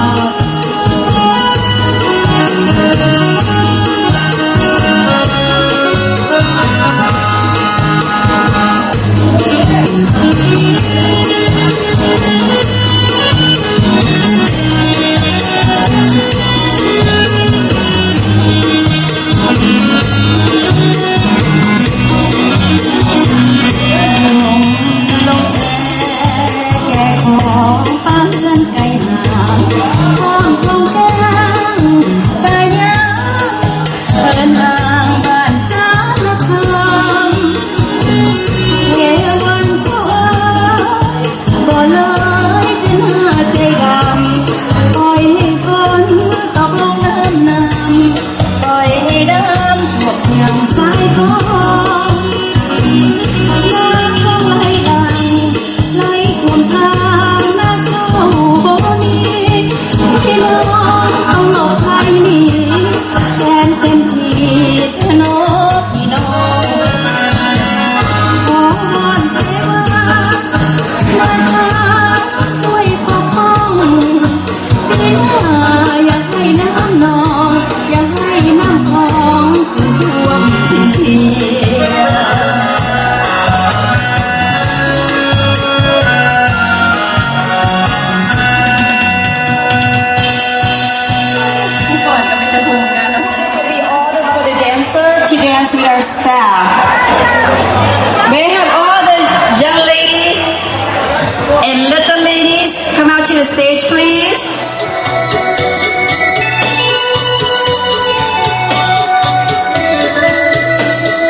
We are staff. May I have all the young ladies and little ladies come out to the stage, please.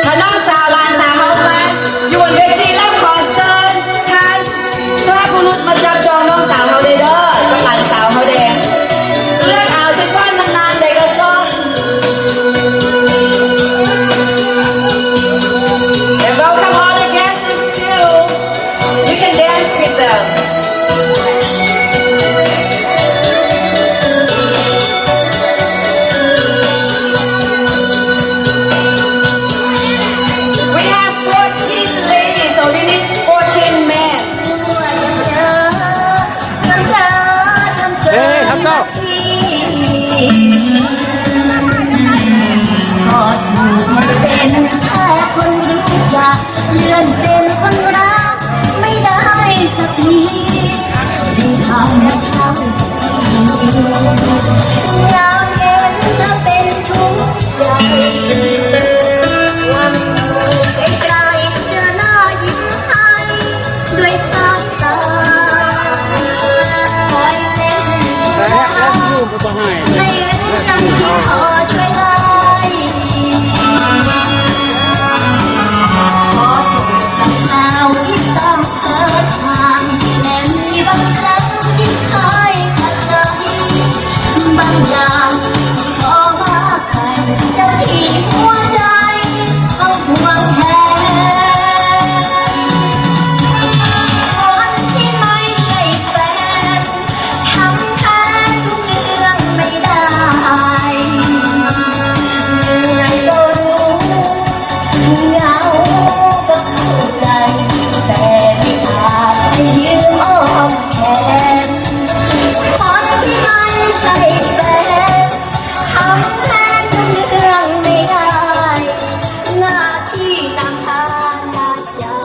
ถ้าน้องสาวหลานสาวเขามาอยู่บนเวทีแล้วขอเชิญท่านสุภาพบุรุษมาจับจองน้องสาวเขาได้เด้อกับหลานสาวเขาเด้เลือกเอาสักวันนานๆได้ก็ต้อง And welcome all the guests too. You can dance with them. We have 14 ladies, so we need 14 men. เอ้ยครับเจ้า พอถูกมันเป็นแค่คนรู้จักเลื่อนเป็นคนรักไม่ได้สักทีจึงทำให้เขาอยากเห็นเธอเป็นทุกข์ใจวันอยู่ไกลๆเจอหน้ายิ้มให้ด้วยสายตาคอยเล่นให้เล่นกันที่พอช่วยได้เอาที่ต้องเปิดทางและมีบางครั้งที่เคยขัดใจบางอย่างที่ขอว่าใครจะที่หัวใจต้องห่วงแทนคนที่ไม่ใช่แฟนทำแทนทุกเรื่องไม่ได้เหนื่อยก็รู้เหงาก็เข้าใจแต่ไม่อาจให้ยืมอ้อมแขนคนที่ไม่ใช่แฟนทำแทนทุกเรื่องไม่ได้หน้าที่ตามทางนาเจ้า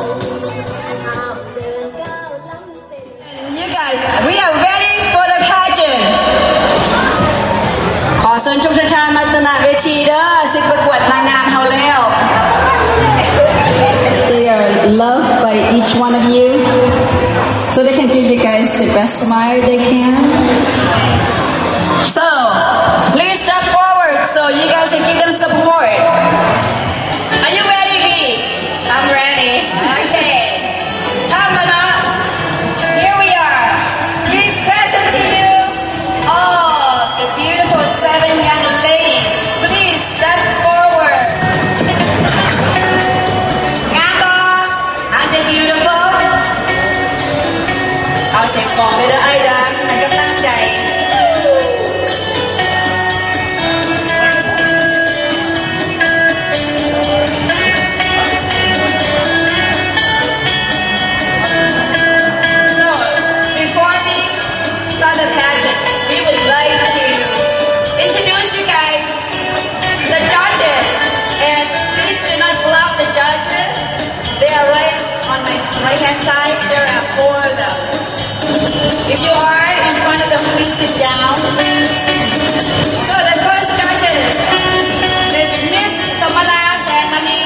ห้ามเดินก้าวล้ำเส้น You guys, we are ready for the pageant. ขอเชิญทุกท่านมาตนาเวทีเด้อสิประกวดนางงามเฮาแล้ว They are loved by each one of you, so they can give you guys the best smile they can. So, please step forward so you guys can give them support. Are you ready, V? I'm ready. Okay. Come on up. Here we are. 3, กองเลยเด้อไอ้ดังให้กำลังใจ Before we start the pageant, we would like to introduce you guys the judges, and please do not block the judges. They are right on my right hand side. There are 4 of them. If you are in front of them, please sit down. So the first judges is Miss Samala Sangmani.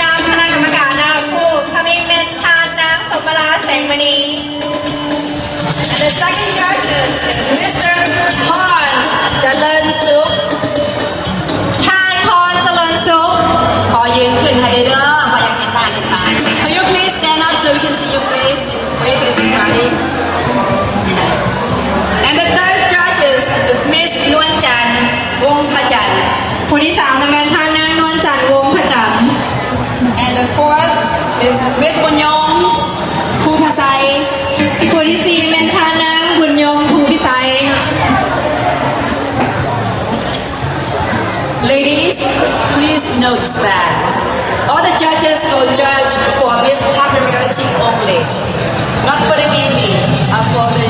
นางนำคณะกรรมการนางผู้ทำให้เป็นทานนางสมราแสงมณี And the second judges is Mr. Han Jalan Suk. ทานพรเจริญสุขขอยืนขึ้นให้เด้อขออยากเห็นหน้าเห็นตา Can you please stand up so we can see your face and wave everybody? And the third judges is Miss Nuan Chan Wong Pajan. ผู้ที่3จะเป็นท่านนางนวลจันทร์วงศ์ผจันทร์ And the fourth is Miss Bunyong Phu Pasai. ผู้ที่4เป็นท่านนางบุญยงภูพิสัย Ladies, please note that all the judges will judge for Miss Popularity only, not for the beauty, for the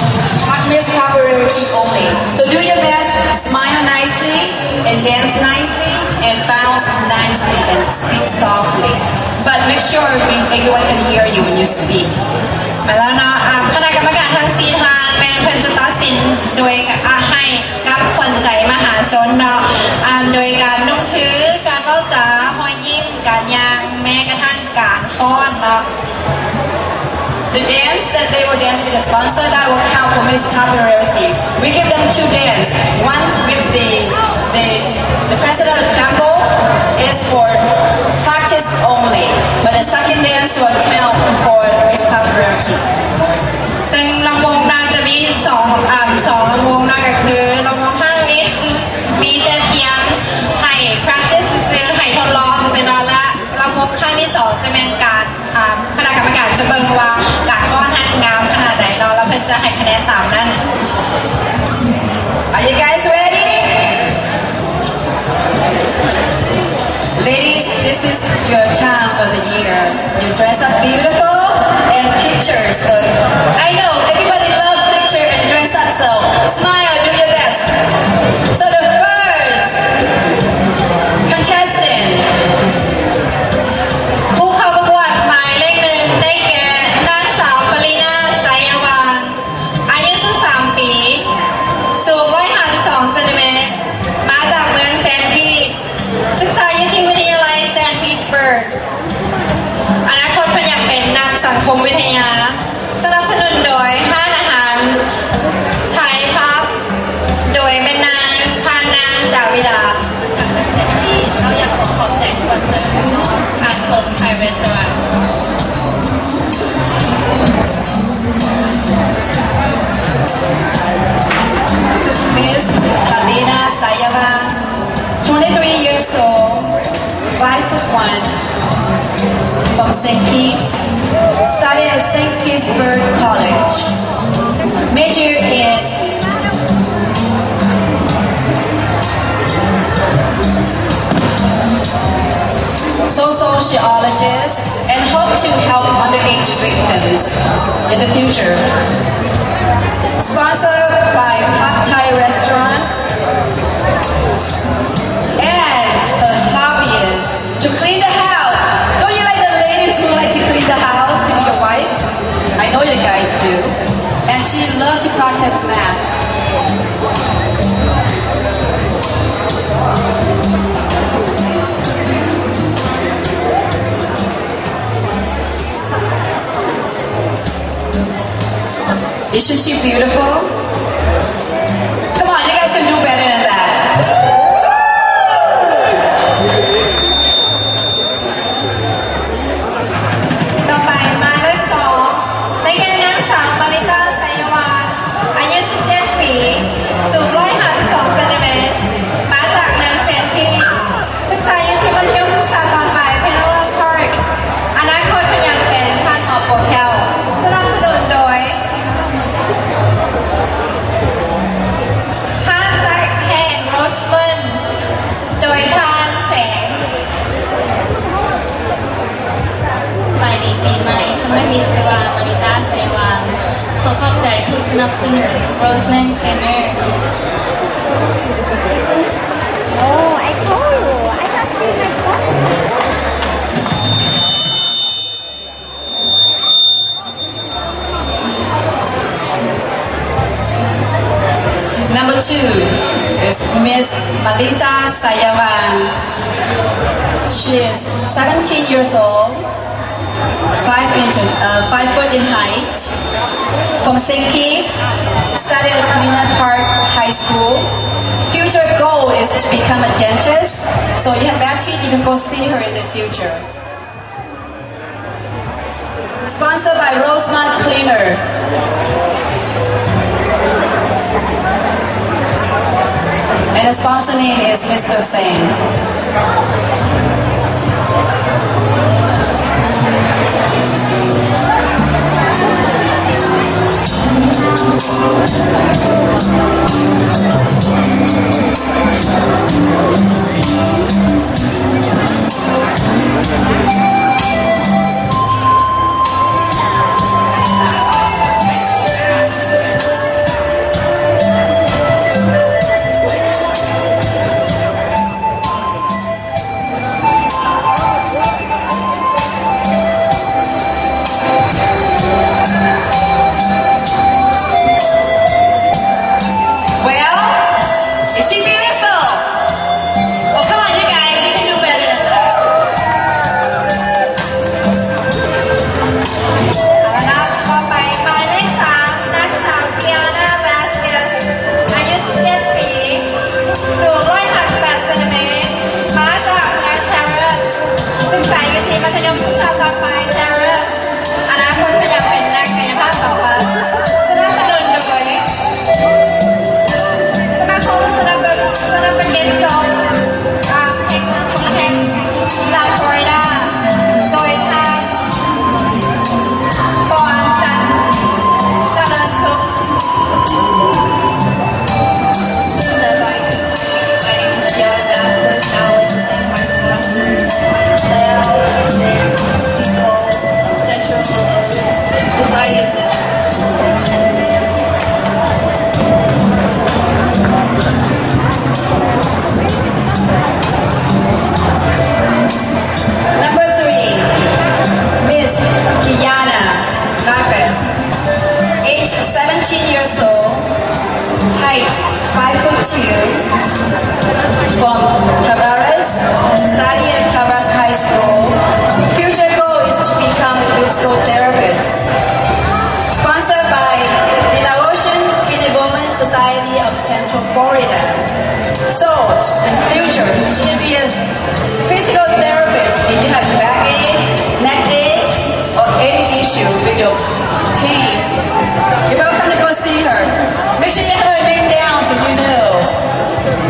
Miss Popularity only. So do your best, smile nicely, and dance nicely, and bounce nicely, and speak softly. But make sure everyone can hear you when you speak. มาแล้วเนาะคณะกรรมการทั้ง4ท่านแม่นเพิ่นจะตัดสินโดยให้กับคนใจมหาชนเนาะโดยการนุ่งถือการเว้าจาห้อยยิ้มการย่างแม้กระทั่งการฟ้อนเนาะ The dance that they will dance with the sponsor, that will count for Miss Popularity. We give them 2 dances. Once with the president of the temple is for practice only, but the second dance will count for Miss Popularity. ซึ่งลำวงนางจะมี2ลำวงนางก็คือลำวงท่านี้คือมีแต่เพียงให้ practice ซื้อให้ทดลองซื่อๆเนาะและลำวงข้างที่2จะเป็นการคณะกรรมการจะเบิ่งว่าการฟ้อนนั้นงามขนาดไหนเนาะแล้วเพิ่นจะให้คะแนนตามนั้น Are you guys ready? Ladies, this is your time of the year. You dress up beautiful and pictures. So I know everybody love picture and dress up, so smile, do your best. So the first contestant. ผู้เข้าประกวดหมายเลข1ได้แก่นางสาวปรินาไสยวานอายุ13 ปีสูง152เซนติเมตรมาจากเมืองแซนต์พีทศึกษาอยู่ที่วิทยาลัยแซนต์พีทสเบิร์กอนาคตเพิ่นอยากเป็นนักสังคมวิทยาสนับสนุนโดยห้านอาหารไทยพับโดยแม่นางพานางดาวิดา เราอยากขอบใจสปอนเซอร์ของน้องทานเพิร์มไทยรีสอร์ท This is Miss Kalina Sayava, 23 years old, 5'1", from St. Pete, studied at St. Petersburg College, major in sociologist, and hope to help underage victims in the future. Sponsored by Pad Thai Restaurant, and her hobby is to clean the house. Don't you like the ladies who like to clean the house to be your wife? I know you guys do. And she loves to practice math. Isn't she beautiful? Come on, you guys can do better than that. ต่อไปหมายเลข2ได้แก่นางสาวปริตาไสยวานอายุ17 ปีสูง152เซนติเมตรมาจากเมืองเซนต์พีทศึกษาอยู่ที่มัธยมศึกษาตอนปลาย Pinellas Park อนาคตเพิ่นอยากเป็นท่านหมอโปรแคลสนับสนุนโดย ผู้สนับสนุน Roseman Cleaner Oh I told you I have seen my phone Number 2 is Miss Malita Sayavan. She is 17 years old, 5 foot in height, from Sinki, studied at Kalina Park High School. Future goal is to become a dentist, so you have bad teeth, you can go see her in the future. Sponsored by Roseman Cleaner. And the sponsor name is Mr. Singh. From Tavares, study at Tavares High School. Future goal is to become a physical therapist. Sponsored by the Laotian Benevolent Society of Central Florida. So, in future, she'll be a physical therapist if you have backache, neck ache, or any issue with your pain. You're welcome to go see her. Make sure you have her name down so you know.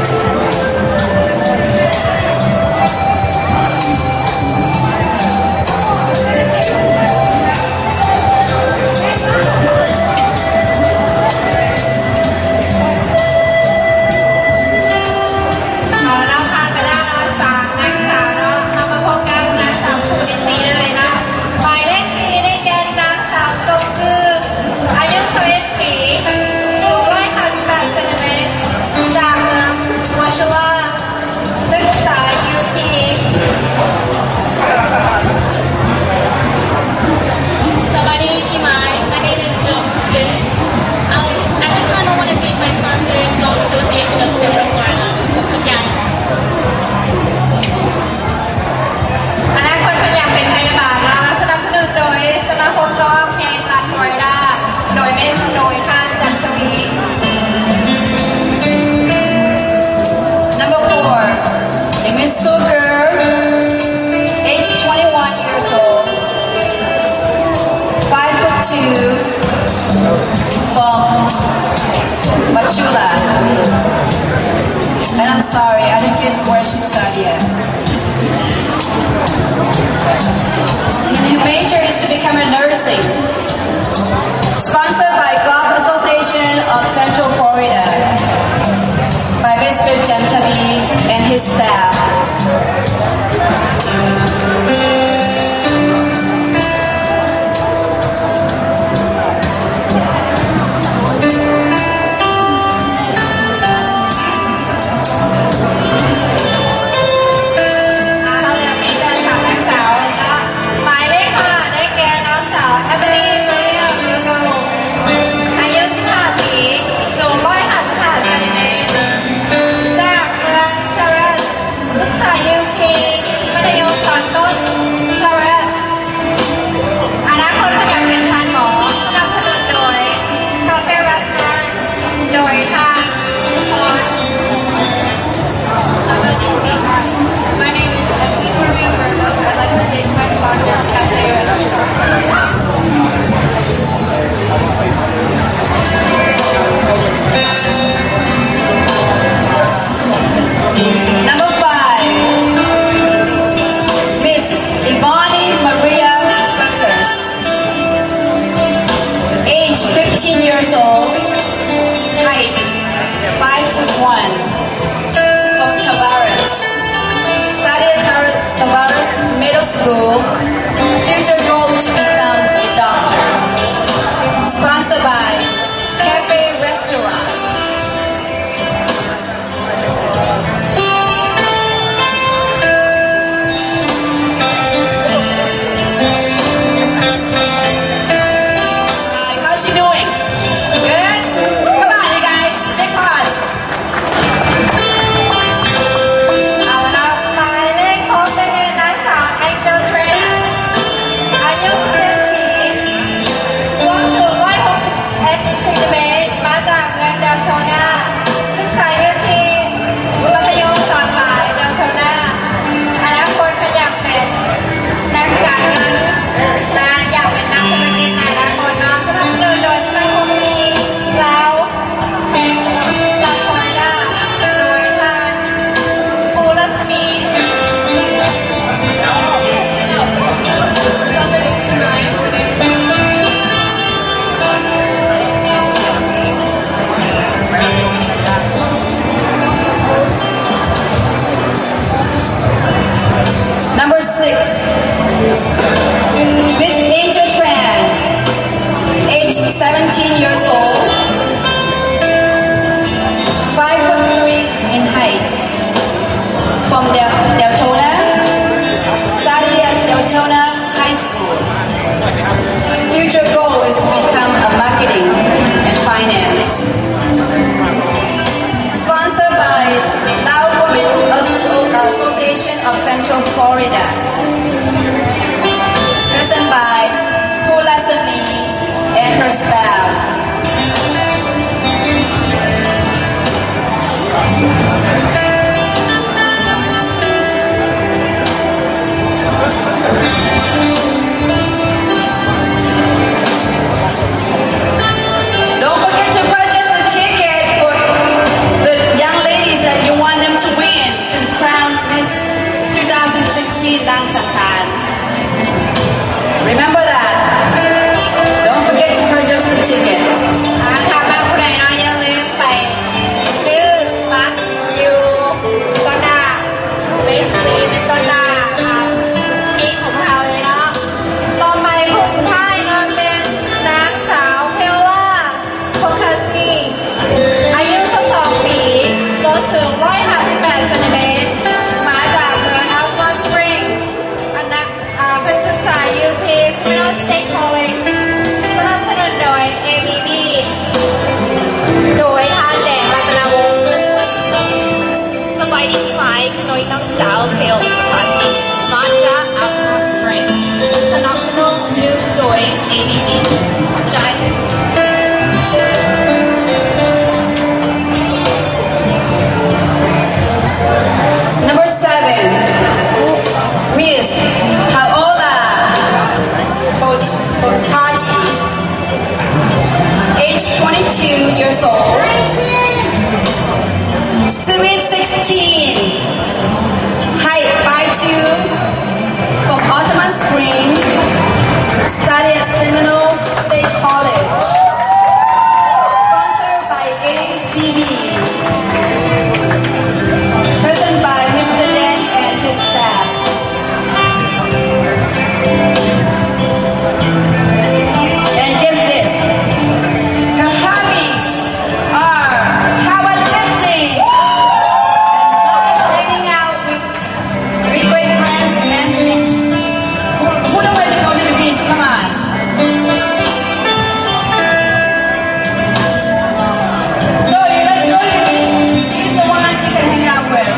years old. Sweet 16, height 5'2", from Ottoman Spring, studied at Seminole State College. Sponsored by ABB. Present by Mr. Dan and his staff. And get this. Her hobbies are powerlifting and love hanging out with great friends and beach. Who don't want to go to the beach? Come on. So you like to go to the beach? She's the one you can hang out with.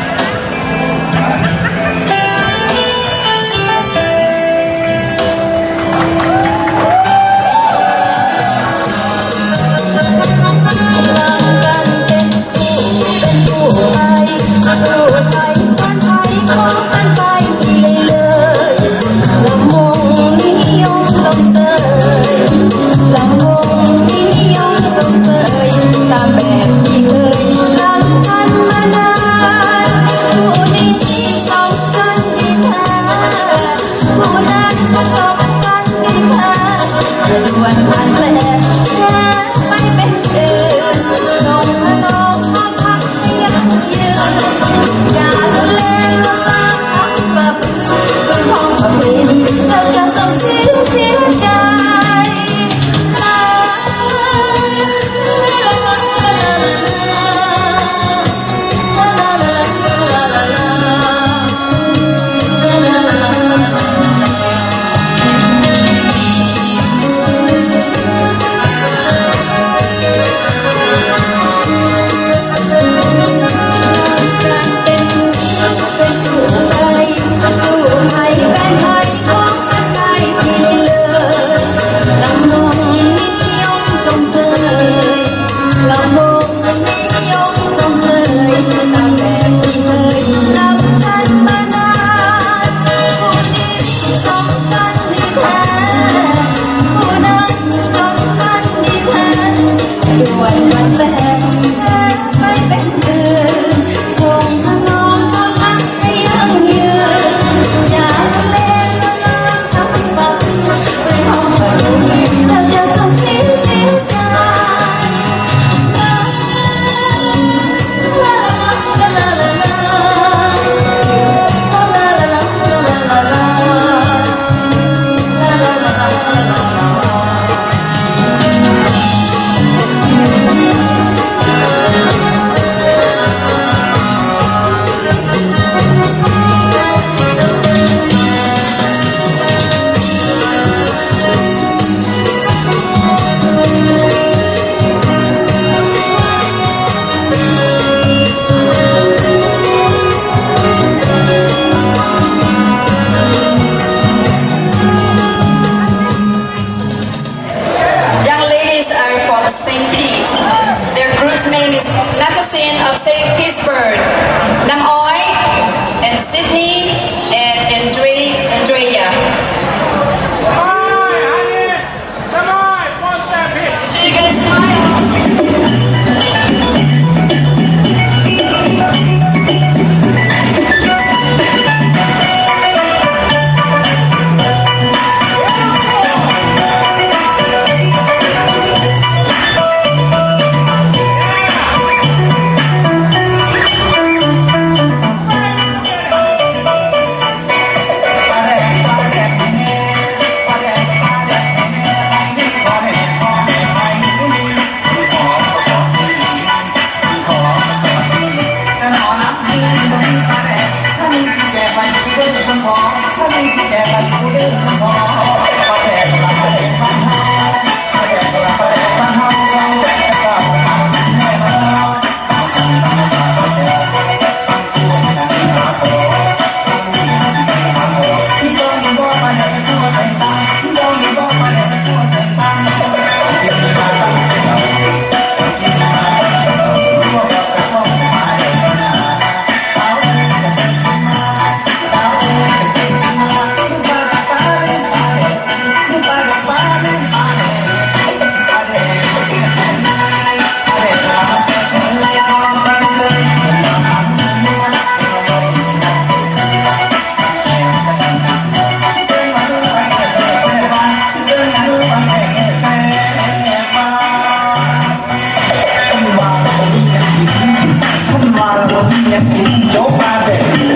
กินโจ๊กมาแต่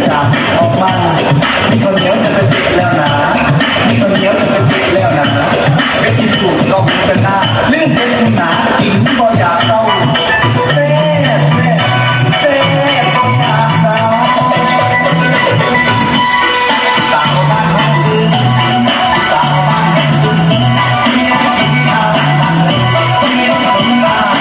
จับออกมามีคนเดียวจะเป็นติดแล้วนะมีคนเดียวจะเป็นติดแล้วนะไปกินสูตรก็มีกันนะเรื่องเป็นหนากินก็อยากเศร้าเต้เต้ก็อยากเศร้าต่างบ้านห้องอื่นต่างบ้านห้องอื่นมีคนที่ทำมีคนที่ทำ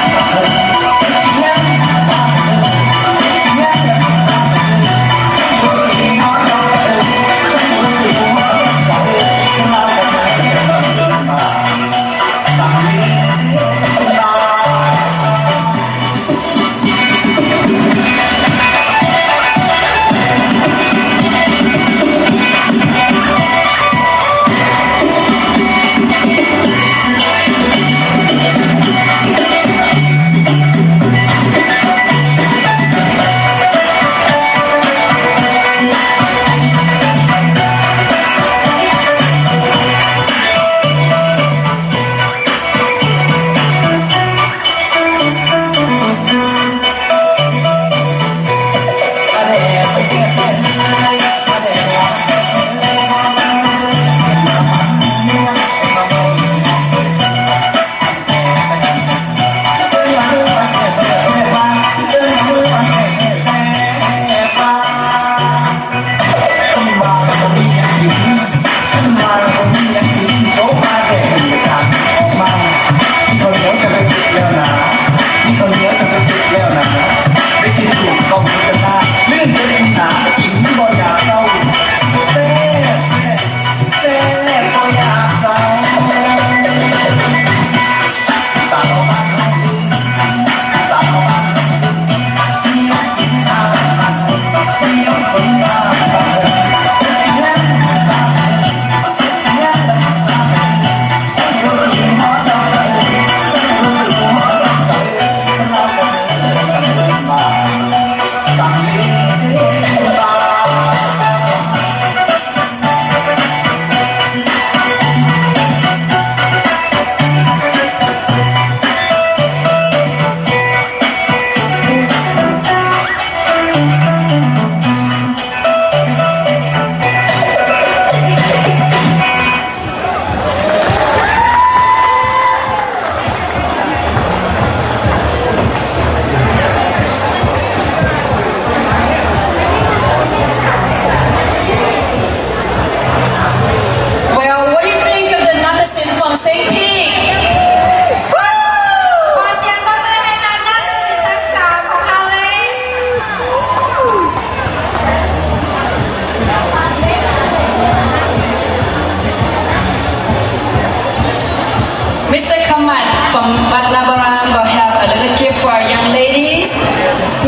from Batnabaram will have a little gift for our young ladies.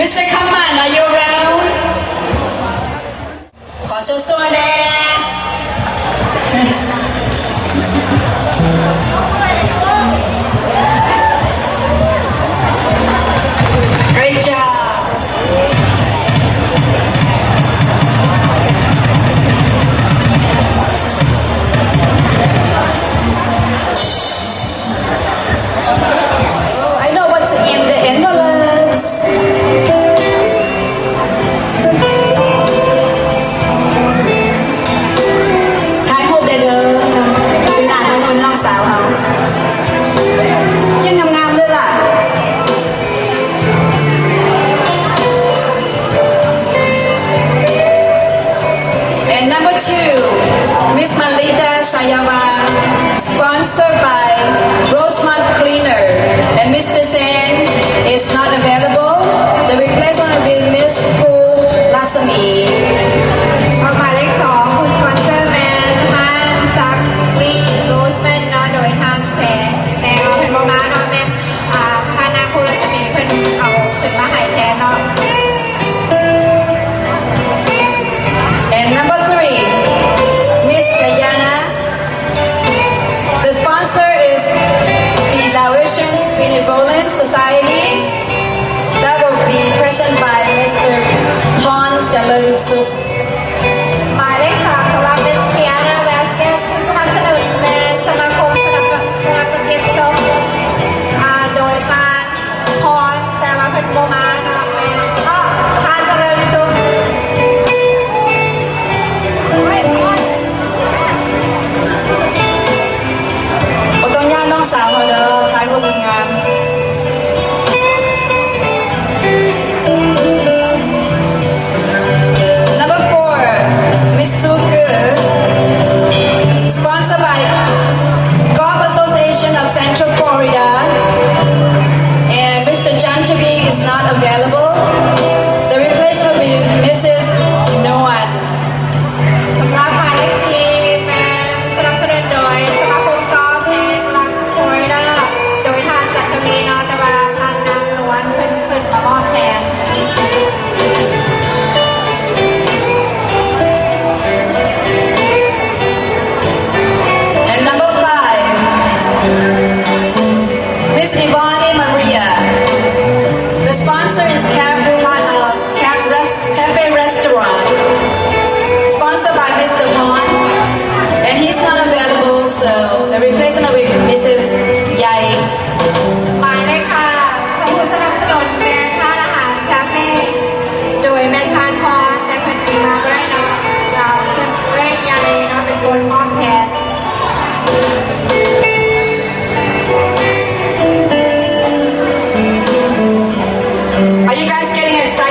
Mr. Kaman, are you around? ขอโชว์ๆแน่ Great job. I know what's in the envelopes.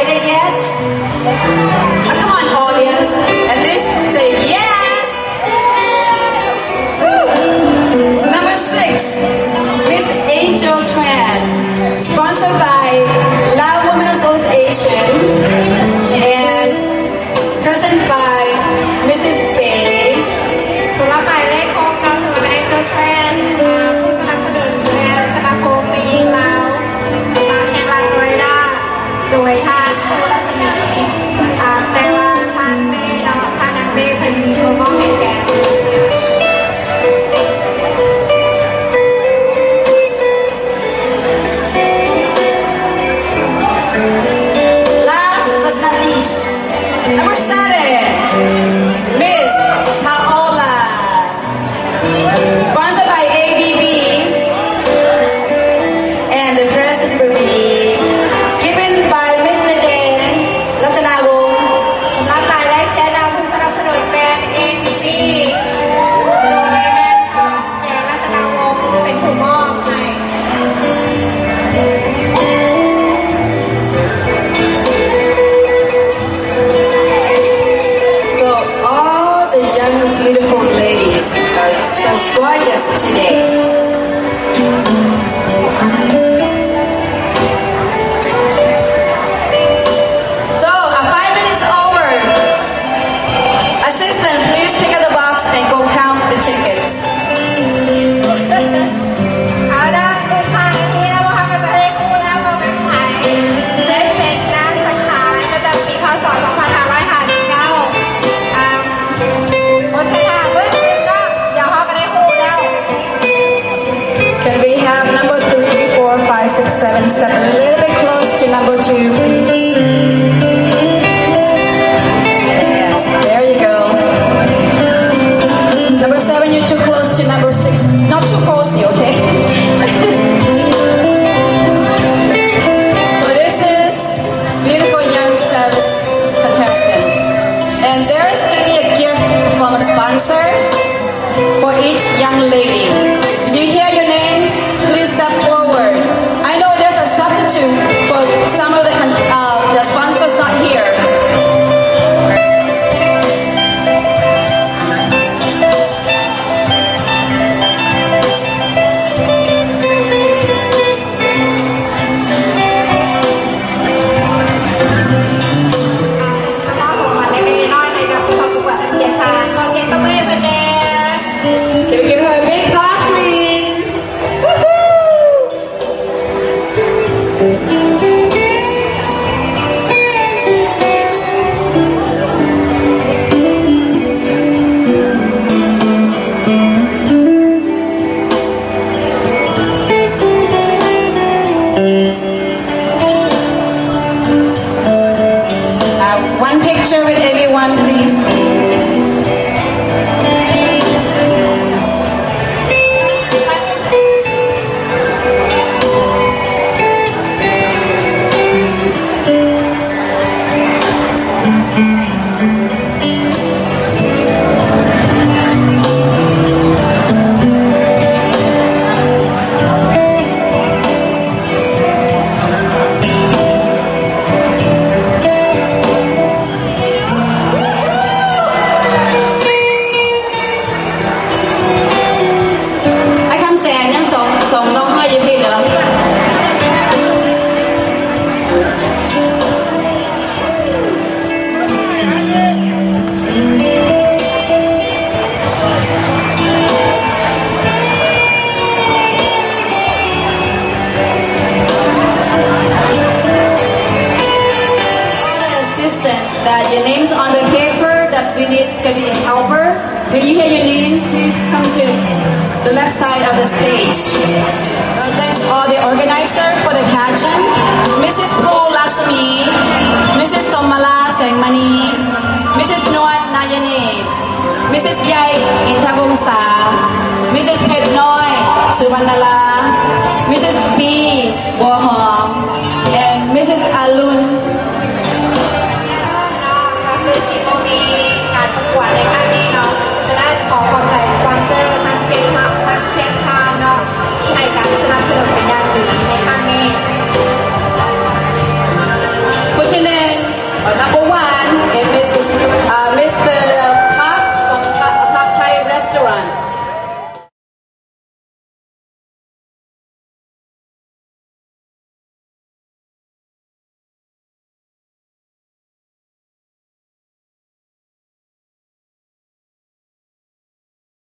excited yet? Come on, audience. At least say yes. Woo. Number 6, Miss Angel Tran, sponsored by Lao Women Association and present by Mrs. Bay. สำหรับหมายเลข6เราสำหรับ Angel Tran ผู้สนับสนุนแทนสมาคมแม่หญิงลาวแห่งรัฐฟลอริดาโดยท่านผู้รัศมีแต่ว่าท่านไม่ได้เนาะท่านนางเบ้เป็นผู้มอบให้แทน Last but not least, number 7, Miss Paola, sponsored by ABB and the present will be given by Mr. Dan Ratanawong. สำหรับหมายเลข7เราผู้สนับสนุนแบรนด์ ABB โดยแม่ทองแดงรัตนาวงศ์เป็นผู้มอบให้ So all the young beautiful ladies are so gorgeous today. So 5 minutes over. Assistant, please pick up the box and go count the tickets. เอาละในทางนี้เราทำกันได้คู่แล้วเราเป็นไทยจะได้เป็นงานสังขารประจำปีพ.ศ. 2559บนชะตาเบื้องต้นเนาะเดี๋ยวเราก็ได้คู่แล้ว Can we have number 3, 4, 5, 6, 7 step a little bit close to number 2, please? Yes, there you go. Number 7, you're too close to number 6. Not too close, okay? So this is beautiful young 7 contestants. And there is going to be a gift from a sponsor for each young lady. Did you hear your name? Please step forward. I know there's a substitute for some of the sponsors not here. Can we give her a big applause, please? One picture with everyone, please. That your name's on the paper that we need to be a helper. When you hear your name, please come to the left side of the stage. Thanks all the organizer for the pageant. Mrs. Pro Lasami, Mrs. Somala Sengmani, Mrs. Nuat Nayane, Mrs. Yai Intavongsa, Mrs. Pet Noi Suwannala,